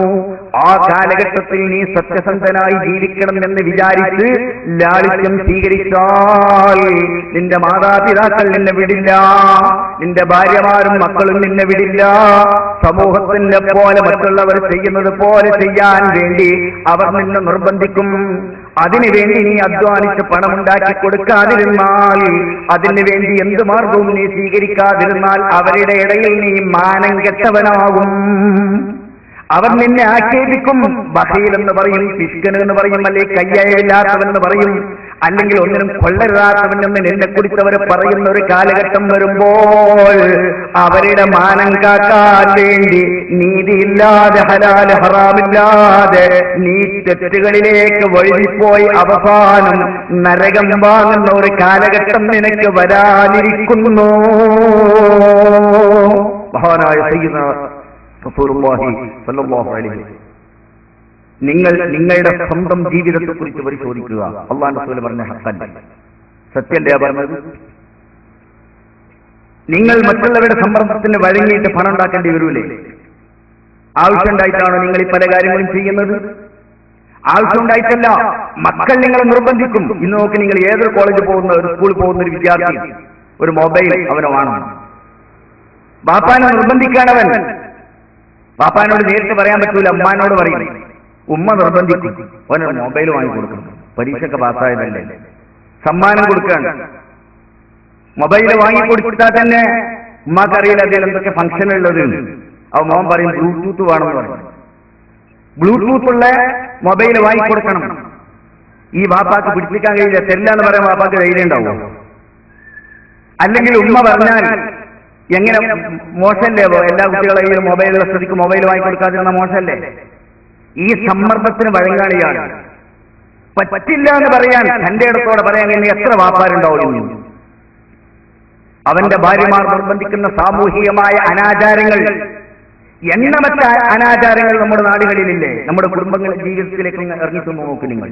ആ കാലഘട്ടത്തിൽ നീ സത്യസന്ധനായി ജീവിക്കണം എന്ന് വിചാരിച്ച് ലാളിത്യം സ്വീകരിച്ചാൽ നിന്റെ മാതാപിതാക്കൾ നിന്നെ വിടില്ല, നിന്റെ ഭാര്യമാരും മക്കളും നിന്നെ വിടില്ല. സമൂഹത്തിന്റെ പോലെ മറ്റുള്ളവർ ചെയ്യുന്നത് പോലെ ചെയ്യാൻ വേണ്ടി അവർ നിന്നെ നിർബന്ധിക്കും. അതിനുവേണ്ടി നീ അധ്വാനിച്ച് പണമുണ്ടാക്കി കൊടുക്കാതിരുന്നാൽ, അതിനു വേണ്ടി എന്ത് മാർഗവും നീ സ്വീകരിക്കാതിരുന്നാൽ അവരുടെ ഇടയിൽ നീ മാനം കെട്ടവനാകും. അവർ നിന്നെ ആക്ഷേപിക്കും. ബഖീൽ എന്ന് പറയും, പിശുക്കൻ എന്ന് പറയും, അല്ലെങ്കിൽ കയ്യയവില്ലാത്തവൻ എന്ന് പറയും, അല്ലെങ്കിൽ ഒന്നിനും കൊള്ളരുതാത്തവൻ എന്ന് നിന്നെ കുറിച്ചവർ പറയുന്ന ഒരു കാലഘട്ടം വരുമ്പോൾ അവരുടെ മാനം കാക്കാൻ വേണ്ടി നീതിയില്ലാതെ ഹലാല് ഹറാമില്ലാതെ നീ തെറ്റുകളിലേക്ക് വഴുതിപ്പോയി അവസാനം നരകം വാങ്ങുന്ന ഒരു കാലഘട്ടം നിനക്ക് വരാനിരിക്കുന്നു. മഹാനായ സയ്യിദുനാ റസൂലുള്ളാഹി സ്വല്ലല്ലാഹു അലൈഹി വസല്ലം, നിങ്ങൾ നിങ്ങളുടെ സ്വന്തം ജീവിതത്തെ കുറിച്ച് പരിശോധിക്കുക. അല്ലാഹുവിന്റെ റസൂൽ പറഞ്ഞ ഹഖൻ സത്യല്ലേ പറഞ്ഞത്? നിങ്ങൾ മറ്റുള്ളവരുടെ സമ്മർദ്ദത്തിന് വഴങ്ങിയിട്ട് പണം ഉണ്ടാക്കേണ്ടി വരൂലേ? ആവശ്യമുണ്ടായിട്ടാണോ നിങ്ങൾ ഈ പല കാര്യങ്ങളും ചെയ്യുന്നത്? ആവശ്യമുണ്ടായിട്ടല്ല, മക്കൾ നിങ്ങളെ നിർബന്ധിക്കും. ഇന്ന് നോക്കി, നിങ്ങൾ ഏതൊരു കോളേജിൽ പോകുന്ന, ഒരു സ്കൂളിൽ പോകുന്ന ഒരു വിദ്യാർത്ഥി ഒരു മൊബൈൽ അവന് വേണം. ബാപ്പാനെ നിർബന്ധിക്കാനവൻ, ബാപ്പാനോട് നേരിട്ട് പറയാൻ പറ്റൂല, ഉമ്മാനോട് പറയും. ഉമ്മ നിർബന്ധിക്കും, അവനൊരു മൊബൈൽ വാങ്ങിക്കൊടുക്കണം, പരീക്ഷയൊക്കെ പാസ്സായതല്ലേ, സമ്മാനം കൊടുക്കുകയാണ്. മൊബൈൽ വാങ്ങിക്കൊടുത്താൽ തന്നെ ഉമ്മാക്കറിയില്ല അതിൽ എന്തൊക്കെ ഫംഗ്ഷൻ ഉള്ളത്. അവ മോൻ പറയും ബ്ലൂടൂത്ത് വേണമെന്ന് പറയും. ബ്ലൂടൂത്ത് ഉള്ള മൊബൈൽ വാങ്ങിക്കൊടുക്കണം. ഈ വാപ്പാക്ക് പിടിപ്പിക്കാൻ കഴിയില്ല, തരില്ല എന്ന് പറയാൻ വാപ്പാക്ക് ധൈര്യം ഉണ്ടാവും. അല്ലെങ്കിൽ ഉമ്മ പറഞ്ഞാൽ എങ്ങനെ മോശമല്ലേ? എല്ലാ കുട്ടികളെയും മൊബൈലുള്ള സ്ഥിതിക്ക് മൊബൈൽ വാങ്ങിക്കൊടുക്കാതിരുന്ന മോശമല്ലേ? ഈ സമ്മർദ്ദത്തിന് വഴങ്ങാളിയാണ്. പറ്റില്ല എന്ന് പറയാൻ തന്റെ ഇടത്തോടെ പറയാൻ ഇനി എത്ര വാപ്പാരുണ്ടാവും? അവന്റെ ഭാര്യമാർ നിർബന്ധിക്കുന്ന സാമൂഹികമായ അനാചാരങ്ങൾ, എണ്ണമറ്റ അനാചാരങ്ങൾ നമ്മുടെ നാടുകളിലില്ലേ? നമ്മുടെ കുടുംബങ്ങളുടെ ജീവിതത്തിലേക്ക് ഇറങ്ങിത്തുന്നു നോക്ക് നിങ്ങൾ.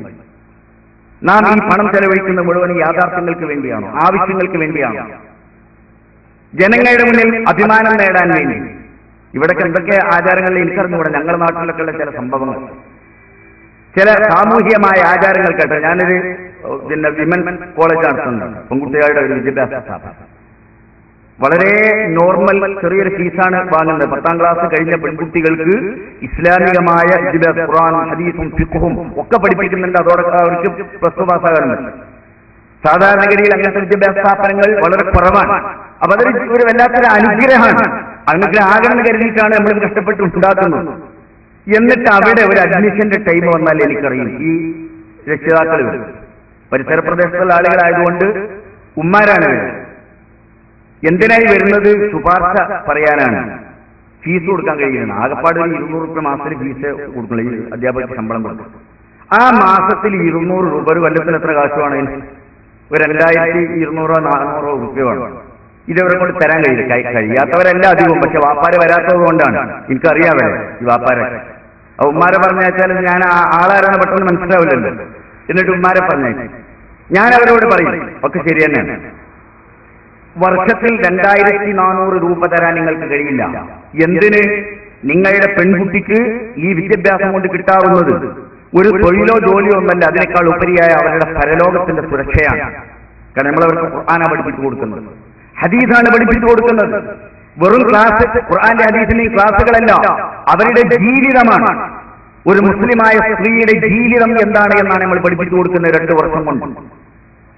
നാം ഈ പണം ചെലവഴിക്കുന്ന മുഴുവൻ യാഥാർത്ഥ്യങ്ങൾക്ക് വേണ്ടിയാണോ? ആവശ്യങ്ങൾക്ക് വേണ്ടിയാണോ? ജനങ്ങളുടെ മുന്നിൽ അഭിമാനം നേടാൻ വേണ്ടി? ഇവിടൊക്കെ എന്തൊക്കെ ആചാരങ്ങളിൽ എനിക്കറിഞ്ഞുകൂടെ. ഞങ്ങളുടെ നാട്ടിലൊക്കെ ഉള്ള ചില സംഭവങ്ങൾ, ചില സാമൂഹികമായ ആചാരങ്ങൾ കേട്ടോ. ഞാനൊരു വിമൻ കോളേജ് നടത്തുന്നുണ്ട്, പെൺകുട്ടികളുടെ ഒരു വിദ്യാഭ്യാസ സ്ഥാപനം. വളരെ നോർമൽ ചെറിയൊരു ഫീസാണ് വാങ്ങുന്നത്. 10ാം ക്ലാസ് കഴിഞ്ഞ പെൺകുട്ടികൾക്ക് ഇസ്ലാമികമായ ഖുർആൻ ഹദീസും ഫിഖ്ഹും ഒക്കെ പഠിപ്പിക്കുന്നുണ്ട്. അതോടൊപ്പം അവർക്ക് പ്ലസ് ടു പാസ്സാകാറുണ്ട്. സാധാരണഗതിയിൽ അങ്ങനത്തെ വിദ്യാഭ്യാസ സ്ഥാപനങ്ങൾ വളരെ കുറവാണ്. അപ്പൊ അതൊരു ഒരു വല്ലാത്തൊരു അനുഗ്രഹമാണ്. അനുഗ്രഹം ആകണമെന്ന് കരുതിയിട്ടാണ് നമ്മൾ കഷ്ടപ്പെട്ട് ഉണ്ടാക്കുന്നത്. എന്നിട്ട് അവിടെ ഒരു അഡ്മിഷന്റെ ടൈം വന്നാൽ എനിക്കറിയും ഈ രക്ഷിതാക്കൾ വരും. പരിസര പ്രദേശത്തുള്ള ആളുകളായതുകൊണ്ട് ഉമ്മാരാണ് വരുന്നത്. എന്തിനായി വരുന്നത്? ശുപാർശ പറയാനാണ്. ഫീസ് കൊടുക്കാൻ കഴിയുന്നത് ആകപ്പാട് ഒരു 200 രൂപ മാസത്തിൽ ഫീസ് കൊടുക്കണം. ഈ അധ്യാപകർക്ക് ശമ്പളം കൊടുക്കും. ആ മാസത്തിൽ 200 രൂപ ഒരു കൊല്ലത്തിൽ എത്ര കാശുമാണ്? ഒരു 2200 400 രൂപയാണ്. ഇതവരെ കൊണ്ട് തരാൻ കഴിയാത്തവരല്ല അധികവും. പക്ഷെ വാപ്പാരെ വരാത്തത് കൊണ്ടാണ്. എനിക്കറിയാവേ ഈ വാപ്പാരെ. ഉമ്മാരെ പറഞ്ഞാൽ ഞാൻ ആളാരാണ് പെട്ടെന്ന് മനസ്സിലാവില്ലല്ലോ. എന്നിട്ട് ഉമ്മാരെ പറഞ്ഞേക്കും. ഞാൻ അവരോട് പറയും ഒക്കെ ശരി തന്നെയാണ്. വർഷത്തിൽ 2400 രൂപ തരാൻ നിങ്ങൾക്ക് കഴിയില്ല. എന്തിന്? നിങ്ങളുടെ പെൺകുട്ടിക്ക് ഈ വിദ്യാഭ്യാസം കൊണ്ട് കിട്ടാവുന്നത് ഒരു തൊഴിലോ ജോലിയോ ഒന്നല്ല, അതിനേക്കാൾ ഉപരിയായ അവരുടെ പരലോകത്തിന്റെ സുരക്ഷയാണ്. കാരണം നമ്മളവർക്ക് ഖുർആനാണ് പഠിപ്പിച്ചു കൊടുക്കുന്നത്, ഹദീസാണ് പഠിപ്പിച്ചു കൊടുക്കുന്നത്. വെറും ക്ലാസ്, ഖുർആന്റെ ഹദീസിന്റെ ക്ലാസുകളല്ല, അവരുടെ ജീവിതമാണ്. ഒരു മുസ്ലിമായ സ്ത്രീയുടെ ജീവിതം എന്താണ് എന്നാണ് നമ്മൾ പഠിപ്പിച്ചു കൊടുക്കുന്നത് 2 വർഷം കൊണ്ട്.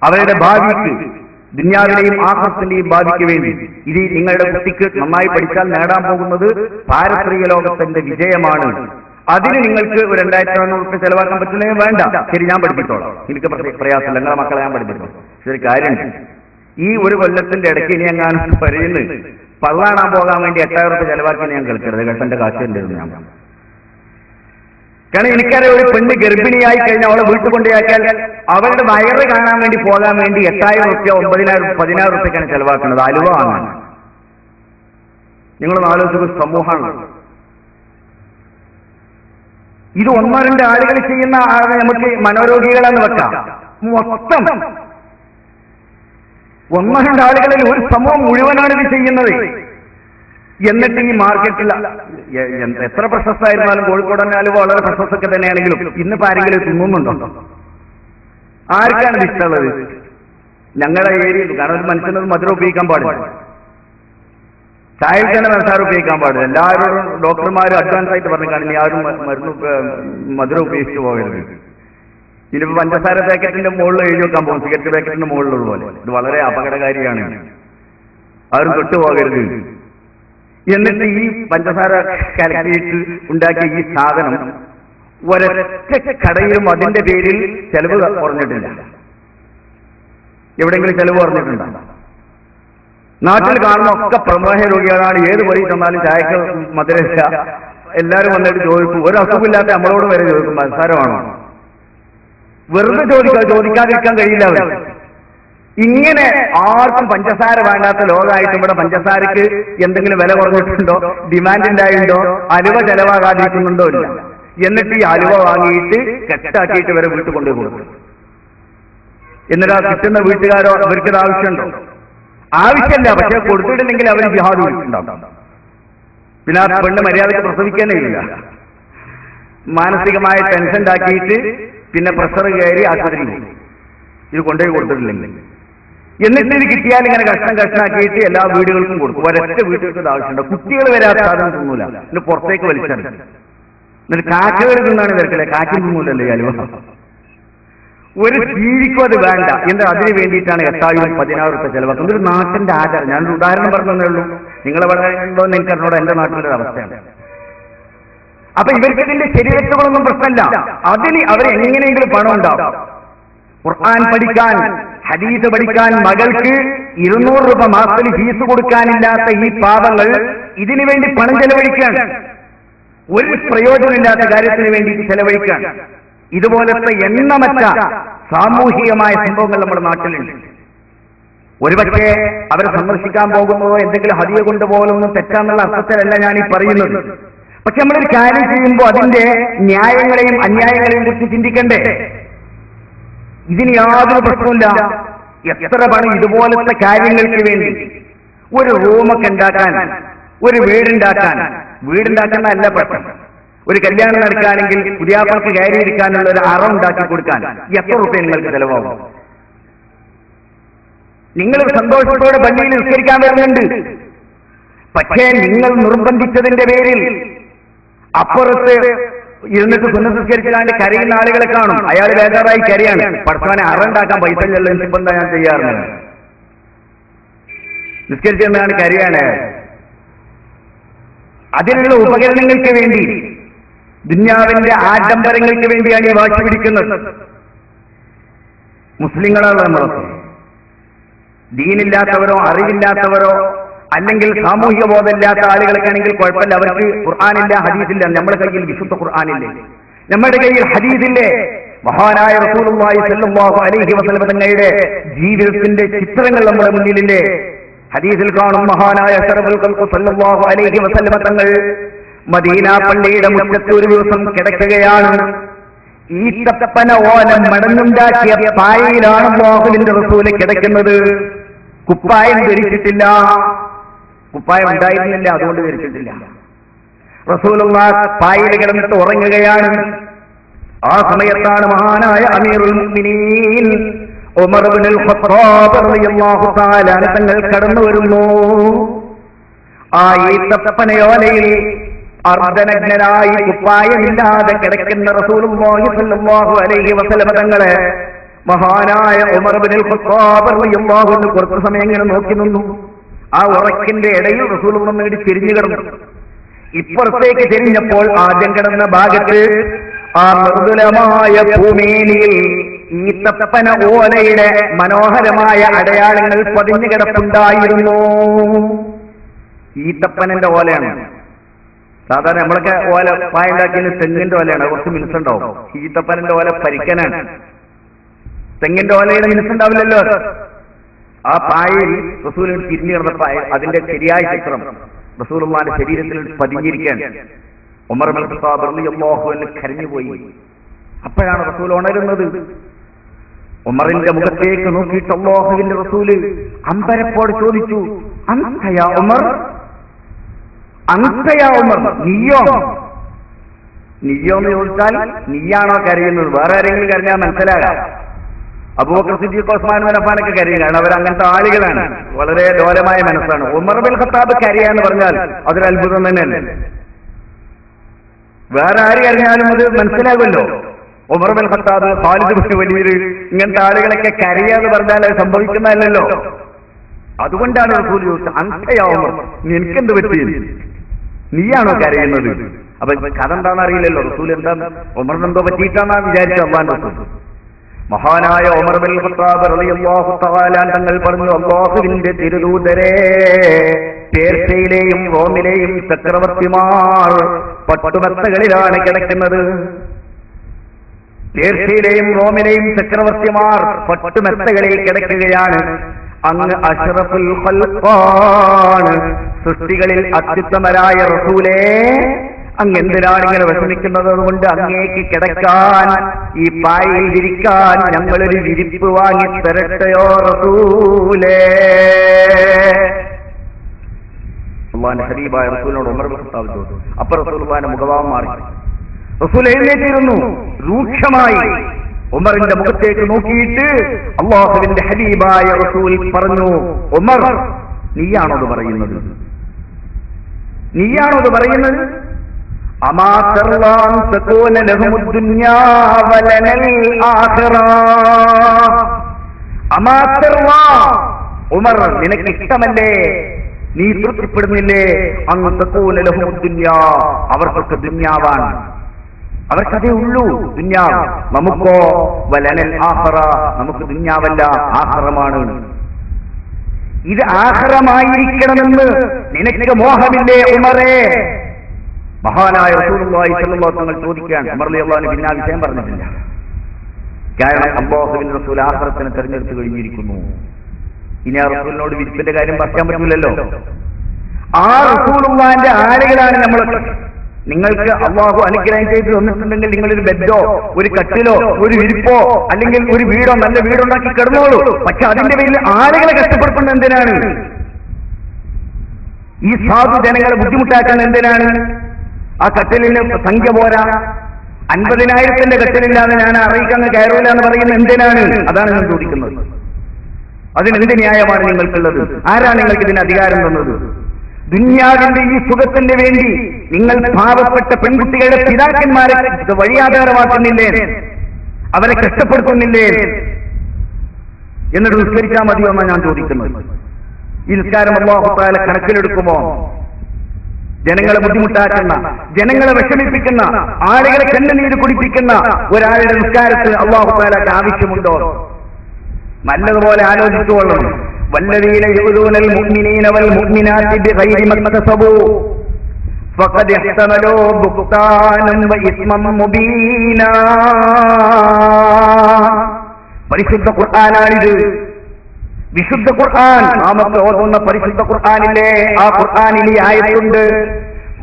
അവരുടെ ഭാവിക്ക്, ദുനിയാവിലെയും ആഖിറത്തിന്റെയും ഭാവിക്ക് വേണ്ടി ഇത് നിങ്ങളുടെ കുട്ടിക്ക് നന്നായി പഠിച്ചാൽ നേടാൻ പോകുന്നത് പാരത്രിക ലോകത്തിന്റെ വിജയമാണ്. അതിന് നിങ്ങൾക്ക് ഒരു 2400 രൂപ ചെലവാക്കാൻ പറ്റില്ലെങ്കിൽ വേണ്ട, ശരി ഞാൻ പഠിപ്പിച്ചോളാം, എനിക്ക് പ്രയാസമില്ല, നിങ്ങളെ മക്കളെ ഞാൻ പഠിപ്പിച്ചോളാം. ശരി, കാര്യമുണ്ട്. ഈ ഒരു കൊല്ലത്തിന്റെ ഇടയ്ക്ക് ഇനി എങ്ങാനും പറയുന്നത് പള്ളാണാൻ പോകാൻ വേണ്ടി 8000 രൂപ ചെലവാക്കി ഞാൻ കേൾക്കരുത്. കേട്ടന്റെ കാശുണ്ട് ഞാൻ. കാരണം എനിക്കറിയാം, ഒരു പെണ്ണ് ഗർഭിണിയായി കഴിഞ്ഞാൽ അവളെ വീട്ടിൽ കൊണ്ടുപോയാൽ അവരുടെ വയറ് കാണാൻ വേണ്ടി പോകാൻ വേണ്ടി 8000 രൂപ 9000 10,000 രൂപയ്ക്കാണ് ചെലവാക്കുന്നത്. അലുവ വാങ്ങാൻ. നിങ്ങൾ ആലോചിച്ച സമൂഹമാണ് ഇത്. 1-2 ആളുകൾ ചെയ്യുന്ന ആളെ നമുക്ക് മനോരോഗികളെന്ന് വെക്കാം. മൊത്തം 1-2 ആളുകളിൽ ഒരു സമൂഹം മുഴുവനാണ് ഇത് ചെയ്യുന്നത്. എന്നിട്ട് ഈ മാർക്കറ്റിൽ എത്ര പ്രശസ്തമായിരുന്നാലും, കോഴിക്കോട് തന്നെ അലുവ വളരെ പ്രശസ്തൊക്കെ തന്നെയാണെങ്കിലും ഇന്നിപ്പോ ആരെങ്കിലും തിന്നുന്നുണ്ടോ? ആർക്കാണ് ഇത് ഇഷ്ടമുള്ളത്? ഞങ്ങളുടെ ഏരിയയിൽ. കാരണം ഒരു മനുഷ്യനത് മധുരം ഉപയോഗിക്കാൻ പാടില്ല, ചായയിൽ തന്നെ പഞ്ചസാര ഉപയോഗിക്കാൻ പാടില്ല. എല്ലാവരും ഡോക്ടർമാരും അഡ്വാൻസ് ആയിട്ട് പറഞ്ഞു കാണുന്ന ആരും മധുരം ഉപയോഗിച്ചു പോകരുത്. ഇനിയിപ്പോ പഞ്ചസാര പാക്കറ്റിന്റെ മുകളിൽ എഴുതി വെക്കാൻ പോകും, സിഗരറ്റ് പാക്കറ്റിന്റെ മുകളിലുള്ള പോലെ. ഇത് വളരെ അപകടകാരിയാണ്, ആരും തൊട്ടുപോകരുത്. എന്നിട്ട് ഈ പഞ്ചസാര കാൽക്കുലേറ്റ് ഉണ്ടാക്കിയ ഈ സാധനം ഒരൊറ്റ കടയിലും അതിന്റെ പേരിൽ ചെലവ് കുറഞ്ഞിട്ടില്ല. എവിടെയെങ്കിലും ചെലവ് കുറഞ്ഞിട്ടുണ്ടോ? നാട്ടിൽ കാണുന്ന ഒക്കെ പ്രമേഹ രോഗികളാണ്. ഏത് വഴി തന്നാലും ചായക്ക് മധുരമില്ല. എല്ലാവരും വന്നിട്ട് ചോദിക്കും, ഒരു അസുഖമില്ലാത്ത നമ്മളോട് വരെ ചോദിക്കും പഞ്ചസാരമാണോ. വെറുതെ ചോദിക്കാതിരിക്കാൻ കഴിയില്ല അവർ. ഇങ്ങനെ ആർക്കും പഞ്ചസാര വേണ്ടാത്ത ലോകമായിട്ട് ഇവിടെ പഞ്ചസാരക്ക് എന്തെങ്കിലും വില കുറഞ്ഞിട്ടുണ്ടോ, ഡിമാൻഡ് ഉണ്ടായിട്ടുണ്ടോ, അലുവ ചെലവാകാതിരിക്കുന്നുണ്ടോ ഇല്ല. എന്നിട്ട് ഈ അലുവ വാങ്ങിയിട്ട് കെട്ടാക്കിയിട്ട് വരെ വീട്ടിൽ കൊണ്ടുപോയി കൊടുക്കും. എന്നിട്ട് ആ കിട്ടുന്ന വീട്ടുകാരോ അവർക്കത് ആവശ്യമുണ്ടോ? ആവശ്യമില്ല. പക്ഷെ കൊടുത്തിട്ടില്ലെങ്കിൽ അവർ ജിഹാദ് ഉണ്ടാവും. പിന്നെ ആ പെണ്ണ് മര്യാദയ്ക്ക് പ്രസവിക്കാനേ ഇല്ല. മാനസികമായ ടെൻഷൻ ഉണ്ടാക്കിയിട്ട് പിന്നെ പ്രഷർ കയറി ആശുപത്രിയിൽ പോകും, ഇത് കൊണ്ടുപോയി കൊടുത്തിട്ടില്ലെങ്കിൽ. എന്നിട്ട് ഇത് കിട്ടിയാൽ ഇങ്ങനെ കഷ്ണാക്കിയിട്ട് എല്ലാ വീടുകൾക്കും കൊടുക്കും. ഒരൊറ്റ വീട്ടുകൾക്ക് ആവശ്യമുണ്ടോ? കുട്ടികൾ വരാത്ത സാധനം തിന്നൂല, എന്നിട്ട് പുറത്തേക്ക് വലിച്ചെടുക്കും. എന്നിട്ട് കാക്കകൾ തിന്നാണ് തിരക്കില്ല, കാക്കും തിന്നൂലല്ലേ അലുവ. ഒരു ജീവിക്കും അത് വേണ്ട. എന്താ? അതിന് വേണ്ടിയിട്ടാണ് 8000 10,000 രൂപ ചെലവാക്കുന്നത്. ഒരു നാട്ടിന്റെ ആചാരം. ഞാനൊരു ഉദാഹരണം പറഞ്ഞതേ ഉള്ളൂ. നിങ്ങളെവിടെ ഉണ്ടോ എന്ന് എനിക്കറിഞ്ഞൂടാ, എന്റെ നാട്ടിലൊരു അവസ്ഥയാണ്. അപ്പൊ ഇവർക്ക് ഇതിന്റെ ശരീരത്തുകളൊന്നും പ്രശ്നമില്ല. അതിന് അവർ എങ്ങനെയെങ്കിലും പണം ഉണ്ടാവും. ഖുർആൻ പഠിക്കാൻ, ഹദീസ് പഠിക്കാൻ മകൾക്ക് 200 രൂപ മാസത്തിൽ ഫീസ് കൊടുക്കാനില്ലാത്ത ഈ പാവങ്ങൾ ഇതിനു വേണ്ടി പണം ചെലവഴിക്കാൻ, ഒരു പ്രയോജനമില്ലാത്ത കാര്യത്തിന് വേണ്ടി ചെലവഴിക്കാൻ. ഇതുപോലത്തെ എണ്ണമറ്റ സാമൂഹികമായ സംഭവങ്ങൾ നമ്മുടെ നാട്ടിലുണ്ട്. ഒരുപക്ഷെ അവരെ സന്ദർശിക്കാൻ പോകുമ്പോഴോ എന്തെങ്കിലും ഹദിയ കൊണ്ടുപോകലൊന്നും തെറ്റാന്നുള്ള അർത്ഥത്തിലല്ല ഞാൻ ഈ പറയുന്നത്. പക്ഷെ നമ്മളൊരു കാര്യം ചെയ്യുമ്പോൾ അതിന്റെ ന്യായങ്ങളെയും അന്യായങ്ങളെയും കുറിച്ച് ചിന്തിക്കണ്ടേ? ഇതിന് യാതൊരു പ്രശ്നമില്ല. എത്ര പണം ഇതുപോലത്തെ കാര്യങ്ങൾക്ക് വേണ്ടി, ഒരു റൂമൊക്കെ ഉണ്ടാക്കാൻ, ഒരു വീടുണ്ടാക്കാൻ അല്ല പ്രശ്നം. ഒരു കല്യാണം നടക്കുകയാണെങ്കിൽ പുതിയാപ്പൾക്ക് കയറിയിരിക്കാനുള്ള ഒരു അറ ഉണ്ടാക്കി കൊടുക്കാൻ എത്ര രൂപ നിങ്ങൾക്ക് ചെലവാകും? നിങ്ങൾ സന്തോഷത്തോടെ പള്ളിയിൽ നിസ്കരിക്കാൻ വരുന്നുണ്ട്. പക്ഷേ നിങ്ങൾ നിർബന്ധിച്ചതിന്റെ പേരിൽ അപ്പുറത്ത് ഇരുന്നിട്ട് സുന്നസ്കരിക്കാണ്ട് കരയുന്ന ആളുകളെ കാണും. അയാൾ ബേജാറായി കരയാണ്. പടച്ചവനെ അറുണ്ടാക്കാൻ പൈസ ഇല്ലല്ലോ, ഇപ്പം എന്താ ഞാൻ ചെയ്യാറുണ്ട്. നിസ്കരിച്ചെന്നാണ് കരയാണ്. അതിനുള്ള ഉപകരണങ്ങൾക്ക് വേണ്ടി, ദുന്യാവിന്റെ ആഡംബരങ്ങൾക്ക് വേണ്ടിയാണ് ഈ വാശി പിടിക്കുന്നത്. മുസ്ലിങ്ങളാണ് നമ്മളൊക്കെ. ദീനില്ലാത്തവരോ അറിവില്ലാത്തവരോ അല്ലെങ്കിൽ സാമൂഹിക ബോധമില്ലാത്ത ആളുകൾക്കാണെങ്കിൽ കുഴപ്പമില്ല. അവർക്ക് ഖുർആനില്ല, ഹദീസില്ല. നമ്മുടെ കയ്യിൽ വിശുദ്ധ ഖുർആനില്ലേ, നമ്മുടെ കയ്യിൽ ഹദീസില്ലേ. മഹാനായ റസൂലുള്ളാഹി സ്വല്ലല്ലാഹു അലൈഹി വസല്ലം തങ്ങളുടെ ജീവിതത്തിന്റെ ചിത്രങ്ങൾ നമ്മുടെ മുന്നിലില്ലേ. ഹദീസിൽ കാണും മഹാനായ അഷ്റഫുൽ ഖൽഖ് സ്വല്ലല്ലാഹു അലൈഹി വസല്ലം തങ്ങൾ മദീന പള്ളിയുടെ മുറ്റത്ത് ഒരു ദിവസം കിടക്കുകയാണ്. ഈത്തപ്പന ഓല മടങ്ങുണ്ടാക്കിയ പായയിലാണ് അല്ലാഹുവിന്റെ റസൂൽ കിടക്കുന്നത്. കുപ്പായം ധരിച്ചിട്ടില്ല. കുപ്പായം ഉണ്ടായിരുന്നില്ല, അതുകൊണ്ട് ധരിച്ചിട്ടില്ല. റസൂലുള്ളാഹി പായയിൽ കിടന്നിട്ട് ഉറങ്ങുകയാണ്. ആ സമയത്താണ് മഹാനായ അമീറുൽ മുഅ്മിനീൻ ഉമർ ഇബ്നുൽ ഖത്താബ് റളിയല്ലാഹു തആല തങ്ങൾ കടന്നു വരുന്നു. ആ ഈത്തപ്പനയോലയിൽ അർദ്ധനഗ്നനായി കുപ്പായമില്ലാതെ കിടക്കുന്ന റസൂലുള്ളാഹി സ്വല്ലല്ലാഹു അലൈഹി വസല്ലം തങ്ങളെ മഹാനായ ഉമർ ഇബ്നുൽ ഖത്താബ് റളിയല്ലാഹു അൻഹു കുറച്ചു സമയം ഇങ്ങനെ നോക്കി നിന്നു. ആ ഉറക്കിന്റെ ഇടയിൽ റസൂലുള്ളാഹി നേടി തിരിഞ്ഞു കിടന്നു. ഇപ്പുറത്തേക്ക് തിരിഞ്ഞപ്പോൾ ആദ്യം കിടന്ന ഭാഗത്ത് ആ മൃദുലമായ ഭൂമിയിൽ ഈത്തപ്പന ഓലയുടെ മനോഹരമായ അടയാളങ്ങൾ പതിഞ്ഞു കിടപ്പുണ്ടായിരുന്നു. ഈത്തപ്പനന്റെ ഓലയാണ്. സാധാരണ നമ്മളൊക്കെ ഓല പായുണ്ടാക്കിയത് തെങ്ങിന്റെ ഓലയാണ്, കുറച്ച് മിനുസുണ്ടാവും. ഈത്തപ്പനന്റെ ഓല പരിക്കനാണ്. തെങ്ങിന്റെ ഓലയുടെ മിനുസുണ്ടാവില്ലല്ലോ. ആ പായയിൽ റസൂൽ തിരിഞ്ഞു കിടന്ന പായ, അതിന്റെ ശരിയായ ചിത്രം റസൂലുള്ളാഹിന്റെ ശരീരത്തിൽ പതിഞ്ഞിരിക്കാൻ ഉമർ ഇബ്നുൽ ഖത്താബ് റളിയല്ലാഹു അൻഹു കരഞ്ഞുപോയി. അപ്പോഴാണ് റസൂൽ ഉണരുന്നത്. ഉമറിന്റെ മുഖത്തേക്ക് നോക്കിയിട്ട് അല്ലാഹുവിന്റെ റസൂല് അമ്പരപ്പോട് ചോദിച്ചു, അൻതയാ ഉമർ, അൻതയാ ഉമർ, നീയോ? നീയോ എന്ന് ചോദിച്ചാൽ നീയാണോ കരയുന്നത്? വേറെ ആരെങ്കിലും കരഞ്ഞാൽ മനസ്സിലാകാം. അബൂബക്കർ സിദ്ദീഖ്, ഉസ്മാൻ ഇബ്നു അഫ്ഫാനൊക്കെ കരയും, കാരണം അവർ അങ്ങനത്തെ ആളുകളാണ്. വളരെ ലോലമായ മനസ്സാണ്. ഉമർ ഇബ്നുൽ ഖത്താബ് കരയാന്ന് പറഞ്ഞാൽ അതൊരു അത്ഭുതം തന്നെയല്ലേ. വേറെ ആര് കരഞ്ഞാലും അത് മനസ്സിലാകുമല്ലോ. ഉമർ ഇബ്നുൽ ഖത്താബ്, ഖാലിദ് ഇബ്നു വലീദ്, ഇങ്ങനത്തെ ആളുകളൊക്കെ കരയാന്ന് പറഞ്ഞാൽ അത് സംഭവിക്കുന്നതല്ലല്ലോ. അതുകൊണ്ടാണ് റസൂൽ ചോദിച്ചത്, അൻതയാ ഉമർ, നിനക്കെന്ത് പറ്റി? നീയാണോ കരയുന്നത്? അപ്പൊ കഥ എന്താണെന്ന് അറിയില്ലല്ലോ. റസൂൽ എന്താ ഉമറിനെന്തോ പറ്റിയിട്ടാന്നാ വിചാരിച്ചു അള്ളാഹുവിന്റെ റസൂൽ. മഹാനായ ഉമർ ഇബ്നുൽ ഖത്താബ് റളിയല്ലാഹു തആല തങ്ങൾ പറഞ്ഞു, അല്ലാഹുവിന്റെ തിരുദൂതരെ, പേർഷ്യയിലെയും റോമിലെയും ചക്രവർത്തിമാർ പട്ടുമെത്തകളിലാണ് കിടക്കുന്നത്. പേർഷ്യയിലെയും റോമിലെയും ചക്രവർത്തിമാർ പട്ടുമെത്തകളിൽ കിടക്കുകയാണ്. അങ്ങ് അഷ്റഫുൽ ഖൽഖാണ്, സൃഷ്ടികളിൽ അത്യുത്തമരായ റസൂലേ, അങ്ങ് എന്തിനാണ് ഇങ്ങനെ വിഷമിക്കുന്നത്? അതുകൊണ്ട് അങ്ങേക്ക് കിടക്കാൻ, ഈ പായയിൽ വിരിക്കാൻ ഞങ്ങളൊരു വിരിപ്പ് വാങ്ങി തരട്ടെയോ റസൂലേ? അല്ലാഹുവിന്റെ ഹബീബായ റസൂലിനോട് ഉമർ ഇബ്നുൽ ഖത്താബ് ചോദിച്ചു. അപ്പോൾ റസൂലുള്ളാഹിന്റെ മുഖഭാവം മാറി. റസൂൽ എഴുന്നേറ്റിരുന്നു. രൂക്ഷമായി ഉമറിന്റെ മുഖത്തേക്ക് നോക്കിയിട്ട് അല്ലാഹുവിന്റെ ഹബീബായ റസൂൽ പറഞ്ഞു, ഉമർ, നീയാണോ ഇത് പറയുന്നത്? നീയാണോ ഇത് പറയുന്നത്? അമാ തർലാൻ തകൂന ലഹുമുദ് ദുനിയാ വലനൽ ആഖിറ. അമാ തർലാ, ഉമർ, നിനക്ക് ഇഷ്ടമല്ലേ, നീ തൃപ്തിപ്പെടുന്നില്ലേ? അങ്ങ് തകൂന ലഹുമുദ് ദുനിയാ, അവർക്കൊക്കെ ദുനിയാവാണ്, അവർക്കതേ ഉള്ളൂ ദുനിയാവ്. നമുക്കോ വലനൽ ആഖിറ, നമുക്ക് ദുനിയാവല്ല ആഖിറമാണ്. ഇത് ആഖിറമായിരിക്കണമെന്ന് നിനക്ക് മോഹമില്ലേ ഉമറേ? മഹാനായ റസൂലുള്ളാഹി സ്വല്ലല്ലാഹു അലൈഹി വസല്ലം ചോദിക്കുകയാണ്. ഉമർ റളിയല്ലാഹു അൻഹു പിന്നെ ആ വിഷയം പറഞ്ഞിട്ടില്ല. കാരണം അല്ലാഹുവിന്റെ റസൂൽ ആഖിറത്തിനെ തെരഞ്ഞെടുത്ത് കഴിഞ്ഞിരിക്കുന്നു. ഇനി ആ റസൂലിനോട് വിരിപ്പിന്റെ കാര്യം പറയാൻ പറ്റില്ലല്ലോ. ആ റസൂലുള്ളാഹിന്റെ ആളുകളാണ് നമ്മളൊക്കെ. നിങ്ങൾക്ക് അല്ലാഹു അനുഗ്രഹം ചെയ്ത് തന്നിട്ടുണ്ടെങ്കിൽ നിങ്ങളൊരു ബെഡോ, ഒരു കട്ടിലോ, ഒരു വിരിപ്പോ, അല്ലെങ്കിൽ ഒരു വീടോ, നല്ല വീടുണ്ടാക്കി കിടന്നോളൂ. പക്ഷെ അതിന്റെ പേരിൽ ആളുകളെ കഷ്ടപ്പെടുത്തുന്നത് എന്തിനാണ്? ഈ സാധു ജനങ്ങളെ ബുദ്ധിമുട്ടാക്കാൻ എന്തിനാണ്? ആ കട്ടിലിന് സംഖ്യ പോരാ, 50,000 കട്ടിലില്ലാതെ ഞാൻ അറിയിക്കാൻ കയറൂല എന്ന് പറയുന്നത് എന്തിനാണ്? അതാണ് ഞാൻ ചോദിക്കുന്നത്. അതിനെന്ത് ന്യായമാണ് നിങ്ങൾക്കുള്ളത്? ആരാണ് നിങ്ങൾക്ക് ഇതിന് അധികാരം തന്നത്? ദുനിയാവിന്റെ ഈ സുഖത്തിന് വേണ്ടി നിങ്ങൾ പാവപ്പെട്ട പെൺകുട്ടികളുടെ പിതാക്കന്മാരെ വഴിയാധാരമാക്കുന്നില്ലേ, അവരെ കഷ്ടപ്പെടുത്തുന്നില്ലേ? എന്നിട്ട് നിസ്കരിച്ചാൽ മതിയോ എന്നാണ് ഞാൻ ചോദിക്കുന്നത്. ഈ നിസ്കാരം അല്ലാഹു തആല കണക്കിലെടുക്കുമോ? ജനങ്ങളെ ബുദ്ധിമുട്ടാക്കുന്ന, ജനങ്ങളെ വിഷമിപ്പിക്കുന്ന, ആളുകളെ കണ്ണുനീര് കുടിപ്പിക്കുന്ന ഒരാളുടെ നിസ്കാരത്തിൽ അല്ലാഹു തആലക്ക് ആവശ്യമുണ്ടോ? നല്ലതുപോലെ ആലോചിച്ചുകൊള്ളണം. വല്ലദീന യുഅ്ദൂനൽ മുഅ്മിനീന വൽ മുഅ്മിനാത്തി ബിഗൈരി മക്തസബൂ ഫഖദ് ഇഹ്തമലൂ ബുഹ്താനൻ വ ഇസ്മൻ മുബീനാ. പരിശുദ്ധ ഖുർആനാണിത്. വിശുദ്ധ ഖുർആൻ, നാമത്തെ ഓതുന്ന പരിശുദ്ധ ഖുർആനിലെ ആ ഖുർആനിൽ ഈ ആയത്തുണ്ട്,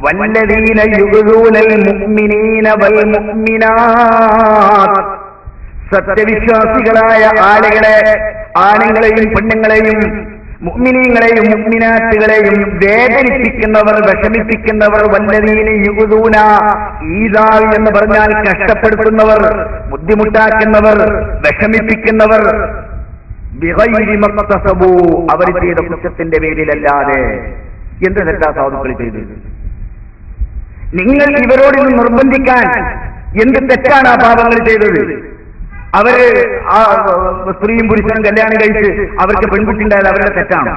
വല്ലദീന യുഅ്ദൂനൽ മുഅ്മിനീന വൽ മുഅ്മിനാത്ത്. സത്യവിശ്വാസികളായ ആളുകളെ, ആണുങ്ങളെയും പെണ്ണുങ്ങളെയും, മുഅ്മിനീങ്ങളെയും മുഅ്മിനാത്തുകളെയും വേദനിപ്പിക്കുന്നവർ, വിഷമിപ്പിക്കുന്നവർ, വല്ലദീന യുഅ്ദൂന, ഈദാ എന്ന് പറഞ്ഞാൽ കഷ്ടപ്പെടുത്തുന്നവർ, ബുദ്ധിമുട്ടാക്കുന്നവർ, വിഷമിപ്പിക്കുന്നവർ, ബിഗൈരി മക്തസബൂ, അവർ ചെയ്ത കുറ്റത്തിന്റെ പേരിലല്ലാതെ. എന്ത് തെറ്റാ സാധുക്കൾ ചെയ്തത്? നിങ്ങൾ ഇവരോട് ഇത് നിർബന്ധിക്കാൻ എന്ത് തെറ്റാണ് ആ പാപങ്ങൾ ചെയ്തത്? അവര് ആ സ്ത്രീയും പുരുഷനും കല്യാണം കഴിച്ച് അവർക്ക് പെൺകുട്ടി ഉണ്ടായത് അവരുടെ തെറ്റാണോ?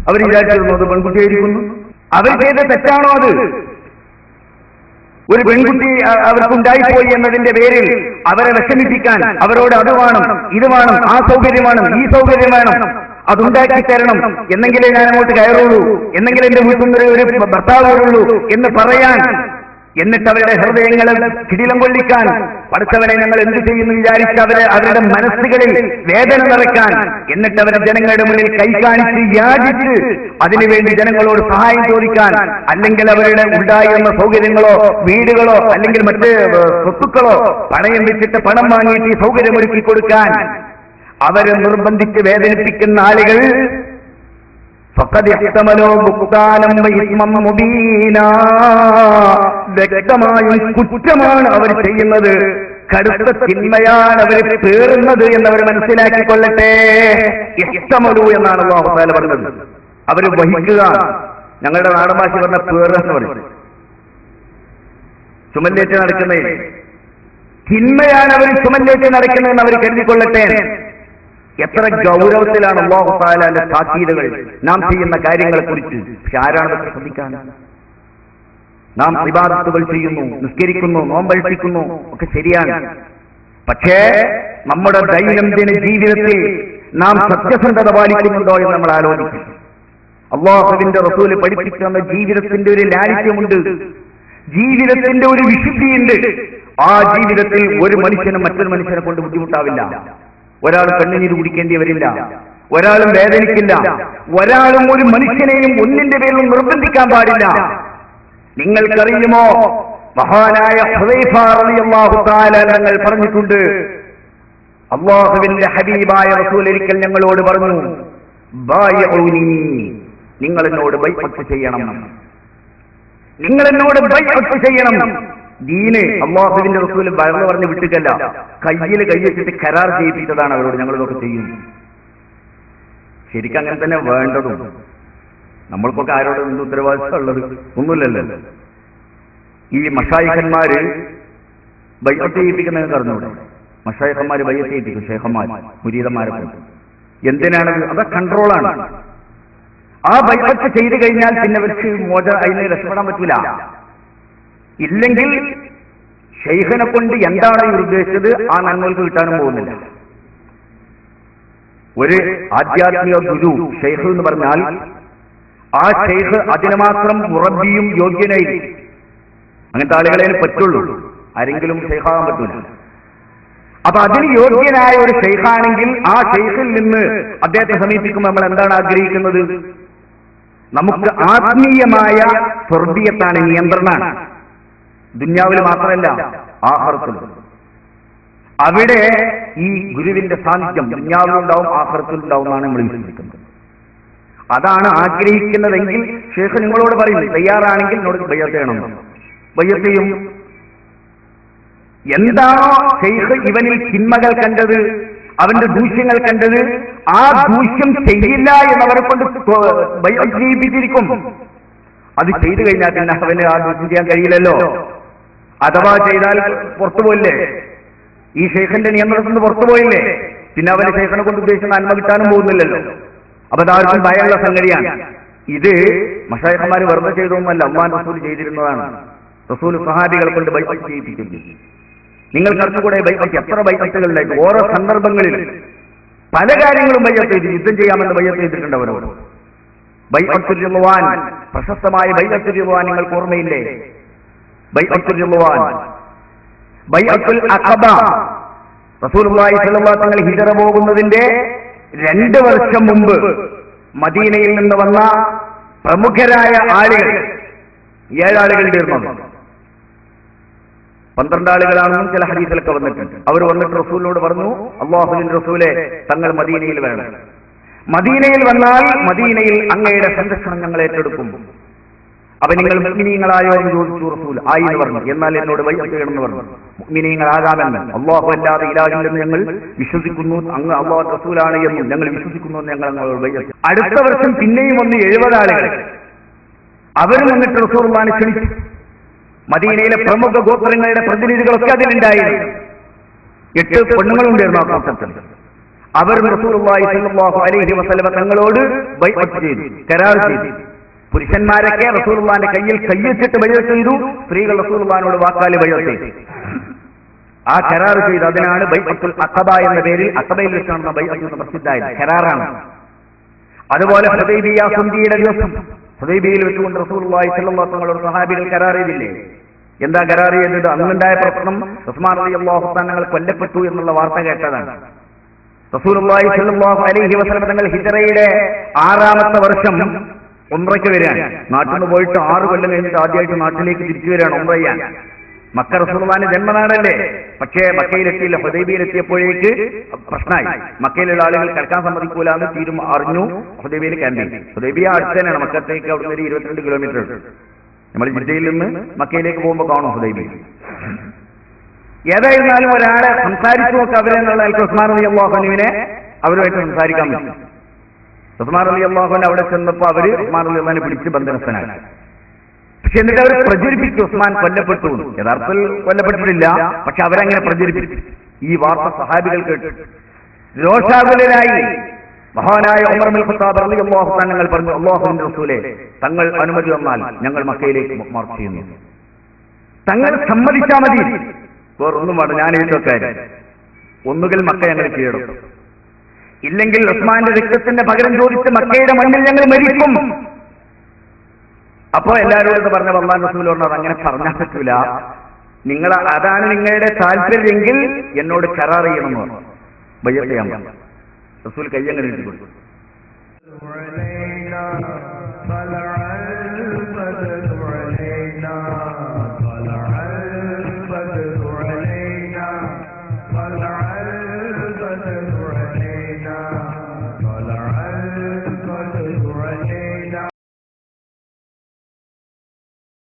അവർ വിചാരിച്ചിരുന്നു അത് പെൺകുട്ടിയായിരിക്കുന്നു. അവർ ചെയ്ത തെറ്റാണോ അത്? ഒരു പെൺകുട്ടി അവർക്കുണ്ടായിപ്പോയി എന്നതിന്റെ പേരിൽ അവരെ വിഷമിപ്പിക്കാൻ, അവരോട് അത് വേണം, ഇത് വേണം, ആ സൗകര്യം വേണം, ഈ സൗകര്യം വേണം, അതുണ്ടാക്കി തരണം, എന്നെങ്കിലേ ഞാൻ അങ്ങോട്ട് കയറുള്ളൂ, എന്നെങ്കിലും എന്റെ വീട്ടിൽ നിന്ന് ഒരു ഭർത്താവ് വരുള്ളൂ എന്ന് പറയാൻ, എന്നിട്ട് അവരുടെ ഹൃദയങ്ങളെ കിടിലം കൊള്ളിക്കാൻ, പഠിച്ചവനെ ഞങ്ങൾ എന്ത് ചെയ്യുന്നു വിചാരിച്ച് അവരുടെ മനസ്സുകളിൽ വേദന നിറയ്ക്കാൻ, എന്നിട്ട് അവരെ ജനങ്ങളുടെ മുന്നിൽ കൈകാണിച്ച് യാചിച്ച് അതിനുവേണ്ടി ജനങ്ങളോട് സഹായം ചോദിക്കാൻ, അല്ലെങ്കിൽ അവരുടെ ഉണ്ടായിരുന്ന സൗകര്യങ്ങളോ വീടുകളോ അല്ലെങ്കിൽ മറ്റ് സ്വത്തുക്കളോ പണയം വെച്ചിട്ട് പണം വാങ്ങിയിട്ട് ഈ സൗകര്യമൊരുക്കി കൊടുക്കാൻ അവരെ നിർബന്ധിച്ച് വേദനിപ്പിക്കുന്ന ആളുകൾ ഫഖദ് ഇഹ്തമലൂ ബുഹ്താനൻ വ ഇസ്മൻ മുബീനാ, വ്യക്തമായും കുറ്റമാണ് അവർ ചെയ്യുന്നത്, കടുത്ത തിന്മയാണ് അവർ പേറുന്നത് എന്നവർ മനസ്സിലാക്കിക്കൊള്ളട്ടെ. ഇഹ്തമലൂ എന്നാണ് അല്ലാഹു തആല പറഞ്ഞത്. അവർ വഹിക്കുക, ഞങ്ങളുടെ നാടൻ ഭാഷ പറഞ്ഞ പേറുക എന്ന് പറയും. ചുമലേറ്റ് നടക്കുന്നത് തിന്മയാണ് അവർ ചുമലേറ്റ് നടക്കുന്നതെന്ന് അവർ കരുതിക്കൊള്ളട്ടെ. എത്ര ഗൗരവത്തിലാണ് അല്ലാഹു തആലയുടെ താക്കീതുകൾ നാം ചെയ്യുന്ന കാര്യങ്ങളെ കുറിച്ച്. പക്ഷെ ആരാണ് ശ്രദ്ധിക്കാൻ? നാം ഇബാദത്തുകൾ ചെയ്യുന്നു, നിസ്കരിക്കുന്നു, നോമ്പനുഷ്ഠിക്കുന്നു, ഒക്കെ ശരിയാണ്. പക്ഷേ നമ്മുടെ ദൈനംദിന ജീവിതത്തിൽ നാം സത്യസന്ധത പാലിക്കുന്നുണ്ടോ എന്ന് നമ്മൾ ആലോചിക്കും. അല്ലാഹുവിന്റെ റസൂല് പഠിപ്പിക്കുന്ന ജീവിതത്തിന്റെ ഒരു ലാളിത്യമുണ്ട്, ജീവിതത്തിന്റെ ഒരു വിശുദ്ധിയുണ്ട്. ആ ജീവിതത്തിൽ ഒരു മനുഷ്യനും മറ്റൊരു മനുഷ്യനെ കൊണ്ട് ബുദ്ധിമുട്ടാവില്ല. ഒരാൾ കണ്ണുനീര് കുടിക്കേണ്ടി വരില്ല, ഒരാളും വേദനിക്കില്ല, ഒരാളും ഒരു മനുഷ്യനെയും ഒന്നിന്റെ പേരിലും നിർബന്ധിക്കാൻ പാടില്ല. നിങ്ങൾക്കറിയുമോ, മഹാനായ ഹുദൈഫ റളിയല്ലാഹു തആല തങ്ങൾ പറഞ്ഞിട്ടുണ്ട്, അല്ലാഹുവിന്റെ ഹബീബായ റസൂൽ ഒരിക്കൽ ഞങ്ങളോട് പറഞ്ഞു, ബായിഊനി, നിങ്ങൾ എന്നോട് ബൈഅത്ത് ചെയ്യണം, നിങ്ങൾ എന്നോട് ബൈഅത്ത് ചെയ്യണം. ദീന് അല്ലാഹുവിന്റെ റസൂൽ വഴന്ന് പറഞ്ഞ് വിട്ടിട്ടല്ല, കയ്യിൽ കൈവച്ചിട്ട് കരാർ ചെയ്യിപ്പിച്ചതാണ് അവരോട് ഞങ്ങൾ ഇതൊക്കെ ചെയ്യും. ശരിക്കും അങ്ങനെ തന്നെ വേണ്ടതും. നമ്മൾക്കൊക്കെ ആരോട് എന്ത് ഉത്തരവാദിത്വം ഉള്ളത്? ഒന്നുമില്ലല്ലോ. ഈ മശായിഖന്മാര് ബൈഅത്ത് ചെയ്യിപ്പിക്കുന്നതെന്ന് അറിഞ്ഞൂടെ? മശായിഖന്മാര് ബൈഅത്ത് ചെയ്യിപ്പിക്കും, ഷേഖന്മാർ മുരീദന്മാരെ. എന്തിനാണ്? അത് കൺട്രോളാണ്. ആ ബൈഅത്ത് ചെയ്തു കഴിഞ്ഞാൽ പിന്നെ അവർക്ക് അതിന് രക്ഷപ്പെടാൻ പറ്റൂല. ഇല്ലെങ്കിൽ ഷെയ്ഖിനെ കൊണ്ട് എന്താണ് ഇവർ ഉദ്ദേശിച്ചത് ആ നന്മകൾക്ക് കിട്ടാനും പോകുന്നില്ല. ഒരു ആധ്യാത്മിക ഗുരു ഷെയ്ഖ് എന്ന് പറഞ്ഞാൽ ആ ഷെയ്ഖ് അതിന് മാത്രം മുറബിയും യോഗ്യനായി. അങ്ങനത്തെ ആളുകളെ പറ്റുള്ളൂ, ആരെങ്കിലും ഷെയ്ഖാകാൻ പറ്റൂല. അപ്പൊ അതിന് യോഗ്യനായ ഒരു ഷെയ്ഖാണെങ്കിൽ ആ ഷെയ്ഖിൽ നിന്ന് അദ്ദേഹത്തെ സമീപിക്കുമ്പോൾ നമ്മൾ എന്താണ് ആഗ്രഹിക്കുന്നത്? നമുക്ക് ആത്മീയമായ സ്വർഗീയത്താണ്, നിയന്ത്രണമാണ്. ദുന്യാവിൽ മാത്രമല്ല ആഖിറത്തിൽ. അവിടെ ഈ ഗുരുവിന്റെ സാന്നിധ്യം ദുന്യാവിലുണ്ടാവും, ആഖിറത്തിലുണ്ടാവും എന്നാണ് നമ്മൾ വിശ്വസിക്കുന്നത്. അതാണ് ആഗ്രഹിക്കുന്നതെങ്കിൽ ഷെയ്ഖ് നിങ്ങളോട് പറയും, തയ്യാറാണെങ്കിൽ എന്നോട് ബൈഅത്ത് ചെയ്യണം. ബൈഅത്ത് ചെയ്യും. എന്താണോ ഷെയ്ഖ് ഇവനിൽ തിന്മകൾ കണ്ടത്, അവന്റെ ദൂഷ്യങ്ങൾ കണ്ടത്, ആ ദൂഷ്യം ചെയ്യില്ല എന്നവരെ കൊണ്ട് ബൈഅത്ത് ചെയ്യിപ്പിച്ചിരിക്കും. അത് ചെയ്തു കഴിഞ്ഞാൽ പിന്നെ അവന് ആ ദോഷം ചെയ്യാൻ കഴിയില്ലല്ലോ. അഥവാ ചെയ്താൽ പുറത്തുപോയില്ലേ, ഈ ഷെയ്ഖിന്റെ നിയന്ത്രണത്തിൽ നിന്ന് പുറത്തുപോയില്ലേ, പിന്നെ അവന് ഷെയ്ഖിനെ കൊണ്ട് ഉദ്ദേശിച്ച നന്മ കിട്ടാനും പോകുന്നില്ലല്ലോ. അപ്പൊ അതാർക്കും ഭയമുള്ള സംഗതിയാണ്. ഇത് മശായിഖന്മാർ വെറുതെ ചെയ്തതൊന്നുമല്ല, അല്ലാഹുവിന്റെ റസൂൽ ചെയ്തിരുന്നതാണ്. റസൂൽ സ്വഹാബികളെ കൊണ്ട് ബൈഅത്ത് ചെയ്യിപ്പിക്കുന്നു. നിങ്ങൾ കടന്നുകൂടെ ബൈഅത്ത് എത്ര ബൈഅത്തുകളിലായിട്ട് ഓരോ സന്ദർഭങ്ങളിൽ പല കാര്യങ്ങളും ബൈഅത്ത് ചെയ്തു. യുദ്ധം ചെയ്യാമെന്ന് ബൈഅത്ത് ചെയ്തിട്ടുണ്ട് അവരോട്. ബൈഅത്തുൽ റിദ്വാൻ, പ്രശസ്തമായ ബൈഅത്തുൽ റിദ്വാൻ നിങ്ങൾക്ക് ഓർമ്മയില്ലേ? ബൈഅത്തുൽ റിദ്വാൻ, ബൈഅത്തുൽ അഖബ. റസൂലുള്ളാഹി സ്വല്ലല്ലാഹു അലൈഹി വസല്ലം ഹിജ്റ പോകുന്നതിന്റെ 2 വർഷം മുമ്പ് മദീനയിൽ നിന്ന് വന്ന പ്രമുഖരായ ആളുകൾ 7 ആളുകൾ തീർന്നു. 12 ആളുകളാണെന്നും ചില ഹദീസിലൊക്കെ വന്നിട്ടുണ്ട്. അവർ വന്നിട്ട് റസൂലിനോട് പറഞ്ഞു, അല്ലാഹുവിന്റെ റസൂലെ, തങ്ങൾ മദീനയിൽ വരണം. മദീനയിൽ വന്നാൽ മദീനയിൽ അങ്ങയുടെ സംരക്ഷണം ഞങ്ങൾ ഏറ്റെടുക്കും. അപ്പൊ നിങ്ങൾ മുഅ്മിനീങ്ങളായോ എന്ന് ചോദിച്ചു. റസൂൽ ആയി എന്ന് പറഞ്ഞു. എന്നാൽ എന്നോട് ബൈഅത്ത് ചെയ്യണമെന്ന് പറഞ്ഞു. മുഅ്മിനീങ്ങളാകാമെന്ന്, അല്ലാഹു അല്ലാതെ ഇലാഹില്ലെന്ന് ഞങ്ങൾ വിശ്വസിക്കുന്നു, അങ്ങ് അല്ലാഹുവിന്റെ റസൂലാണ് എന്നും ഞങ്ങൾ വിശ്വസിക്കുന്നു എന്ന് ഞങ്ങൾ അങ്ങോട്ട് ബൈഅത്ത്. അടുത്ത വർഷം പിന്നെയും വന്ന് 70 ആളുകൾ. അവരും വന്നിട്ട് റസൂലുള്ളാഹിനെ ക്ഷണിച്ചു. മദീനയിലെ പ്രമുഖ ഗോത്രങ്ങളുടെ പ്രതിനിധികളൊക്കെ അതിലുണ്ടായിരുന്നു. 8 പെണ്ണുങ്ങളുണ്ടായിരുന്നു ആ കൂട്ടത്തിൽ. അവർ റസൂലുള്ളാഹി സ്വല്ലല്ലാഹു അലൈഹി വസല്ലം തങ്ങളോട് ബൈഅത്ത് ചെയ്തു, കരാർ ചെയ്തു. പുരുഷന്മാരൊക്കെ റസൂലുള്ളാഹിന്റെ കയ്യിൽ കയ്യെച്ചിട്ട് ബൈഅത്ത് ചെയ്തു. സ്ത്രീകൾ റസൂലുള്ളാഹിനോട് വാക്കാല് ബൈഅത്ത് ചെയ്തു. ആ കരാർ ചെയ്തു. അതിനാണ് ബൈഅത്തുൽ അഖബ എന്ന പേരിൽ, അഖബയിൽ വെച്ചാണ് ബൈഅത്ത് പ്രസിദ്ധമായത്. കരാറാണ്. അതുപോലെ ഹുദൈബിയ സന്ധിയുടെ ദിവസം ഹുദൈബിയയിൽ വെച്ചുകൊണ്ട് റസൂലുള്ളാഹി സ്വല്ലല്ലാഹു അലൈഹി വസല്ലം സ്വഹാബികൾ കരാർ ചെയ്തില്ലേ? എന്താ കരാർ ചെയ്തത്? അന്നുണ്ടായ പ്രശ്നം ഉസ്മാൻ റളിയല്ലാഹു അൻഹു തങ്ങൾ കൊല്ലപ്പെട്ടു എന്നുള്ള വാർത്ത കേട്ടതാണ്. റസൂലുള്ളാഹി സ്വല്ലല്ലാഹു അലൈഹി വസല്ലം തങ്ങൾ ഹിജ്റയുടെ 6ാമത്തെ വർഷം ഉംറയ്ക്ക് വരികയാണ്. നാട്ടിൽ നിന്ന് പോയിട്ട് 6 കൊല്ലം കഴിഞ്ഞിട്ട് ആദ്യമായിട്ട് നാട്ടിലേക്ക് തിരിച്ചു വരികയാണ് ഉംറ ചെയ്യാൻ. മക്ക റസൂലുള്ളാഹിന്റെ ജന്മനാടല്ലേ. പക്ഷേ മക്കയിലെത്തിയില്ല. ഹുദൈബിയയിലെത്തിയപ്പോഴേക്ക് പ്രശ്നമായി. മക്കയിലുള്ള ആളുകൾ കിടക്കാൻ സമ്മതിക്കൂല എന്ന് അറിഞ്ഞു. ഹുദൈബിയയിൽ ക്യാമ്പ്. ഹുദൈബിയ അടുത്ത് തന്നെയാണ്. മക്കത്തേക്ക് അവിടെ നിന്ന് 22 കിലോമീറ്റർ. നമ്മൾ ജിദ്ദയിൽ നിന്ന് മക്കയിലേക്ക് പോകുമ്പോൾ കാണും ഹുദൈബിയ. ഏതായിരുന്നാലും ഒരാളെ സംസാരിച്ചു നോക്കുക അവരെന്നുള്ള ഉസ്മാൻ റളിയല്ലാഹു അൻഹുവിനെ അവരുമായിട്ട് സംസാരിക്കാൻ പറ്റും. ഉസ്മാൻ റളിയല്ലാഹു അൻഹു അവിടെ ചെന്നപ്പോൾ അവര് ഉസ്മാൻ റളിയല്ലാഹു അൻഹുവിനെ പിടിച്ച് ബന്ധനസ്ഥനാക്കി. പക്ഷെ എന്നിട്ട് അവർ പ്രചരിപ്പിച്ചു ഉസ്മാൻ കൊല്ലപ്പെട്ടു. യഥാർത്ഥത്തിൽ കൊല്ലപ്പെട്ടിട്ടില്ല, പക്ഷെ അവരങ്ങനെ പ്രചരിപ്പിച്ചു. ഈ വാർത്ത സഹാബികൾ കേട്ടു. രോഷാകുലരായി മഹാനായ ഉമർ ഇബ്നുൽ ഖത്താബ് റളിയല്ലാഹു അൻഹു തങ്ങൾ പറഞ്ഞു, അല്ലാഹുവിന്റെ റസൂലേ, തങ്ങൾ അനുമതി തന്നാൽ ഞങ്ങൾ മക്കയിലേക്ക് മാർച്ച് ചെയ്യുന്നു. തങ്ങൾ സമ്മതിച്ചാൽ മതി, വേറൊന്നും വേണ്ട. ഞാൻ ഏറ്റവും ഒന്നുകിൽ മക്ക ഞങ്ങൾ കീഴടക്കും, ഇല്ലെങ്കിൽ ഉസ്മാന്റെ രക്തത്തിന്റെ പകരം ചോദിച്ച് മക്കയുടെ മണ്ണിൽ ഞങ്ങൾ മരിക്കും. അപ്പോ എല്ലാവരോടും പറഞ്ഞ അല്ലാഹുവിന്റെ റസൂൽ പറഞ്ഞു, അതങ്ങനെ പറഞ്ഞാൽ പറ്റൂല, നിങ്ങൾ അതാണ് നിങ്ങളുടെ താല്പര്യമെങ്കിൽ എന്നോട് കരാർ ചെയ്യണമെന്ന് പറഞ്ഞു. ബൈഅത്ത് ചെയ്യാൻ പറഞ്ഞു. റസൂൽ കയ്യങ്ങനെ ഇട്ടു കൊടുത്തു.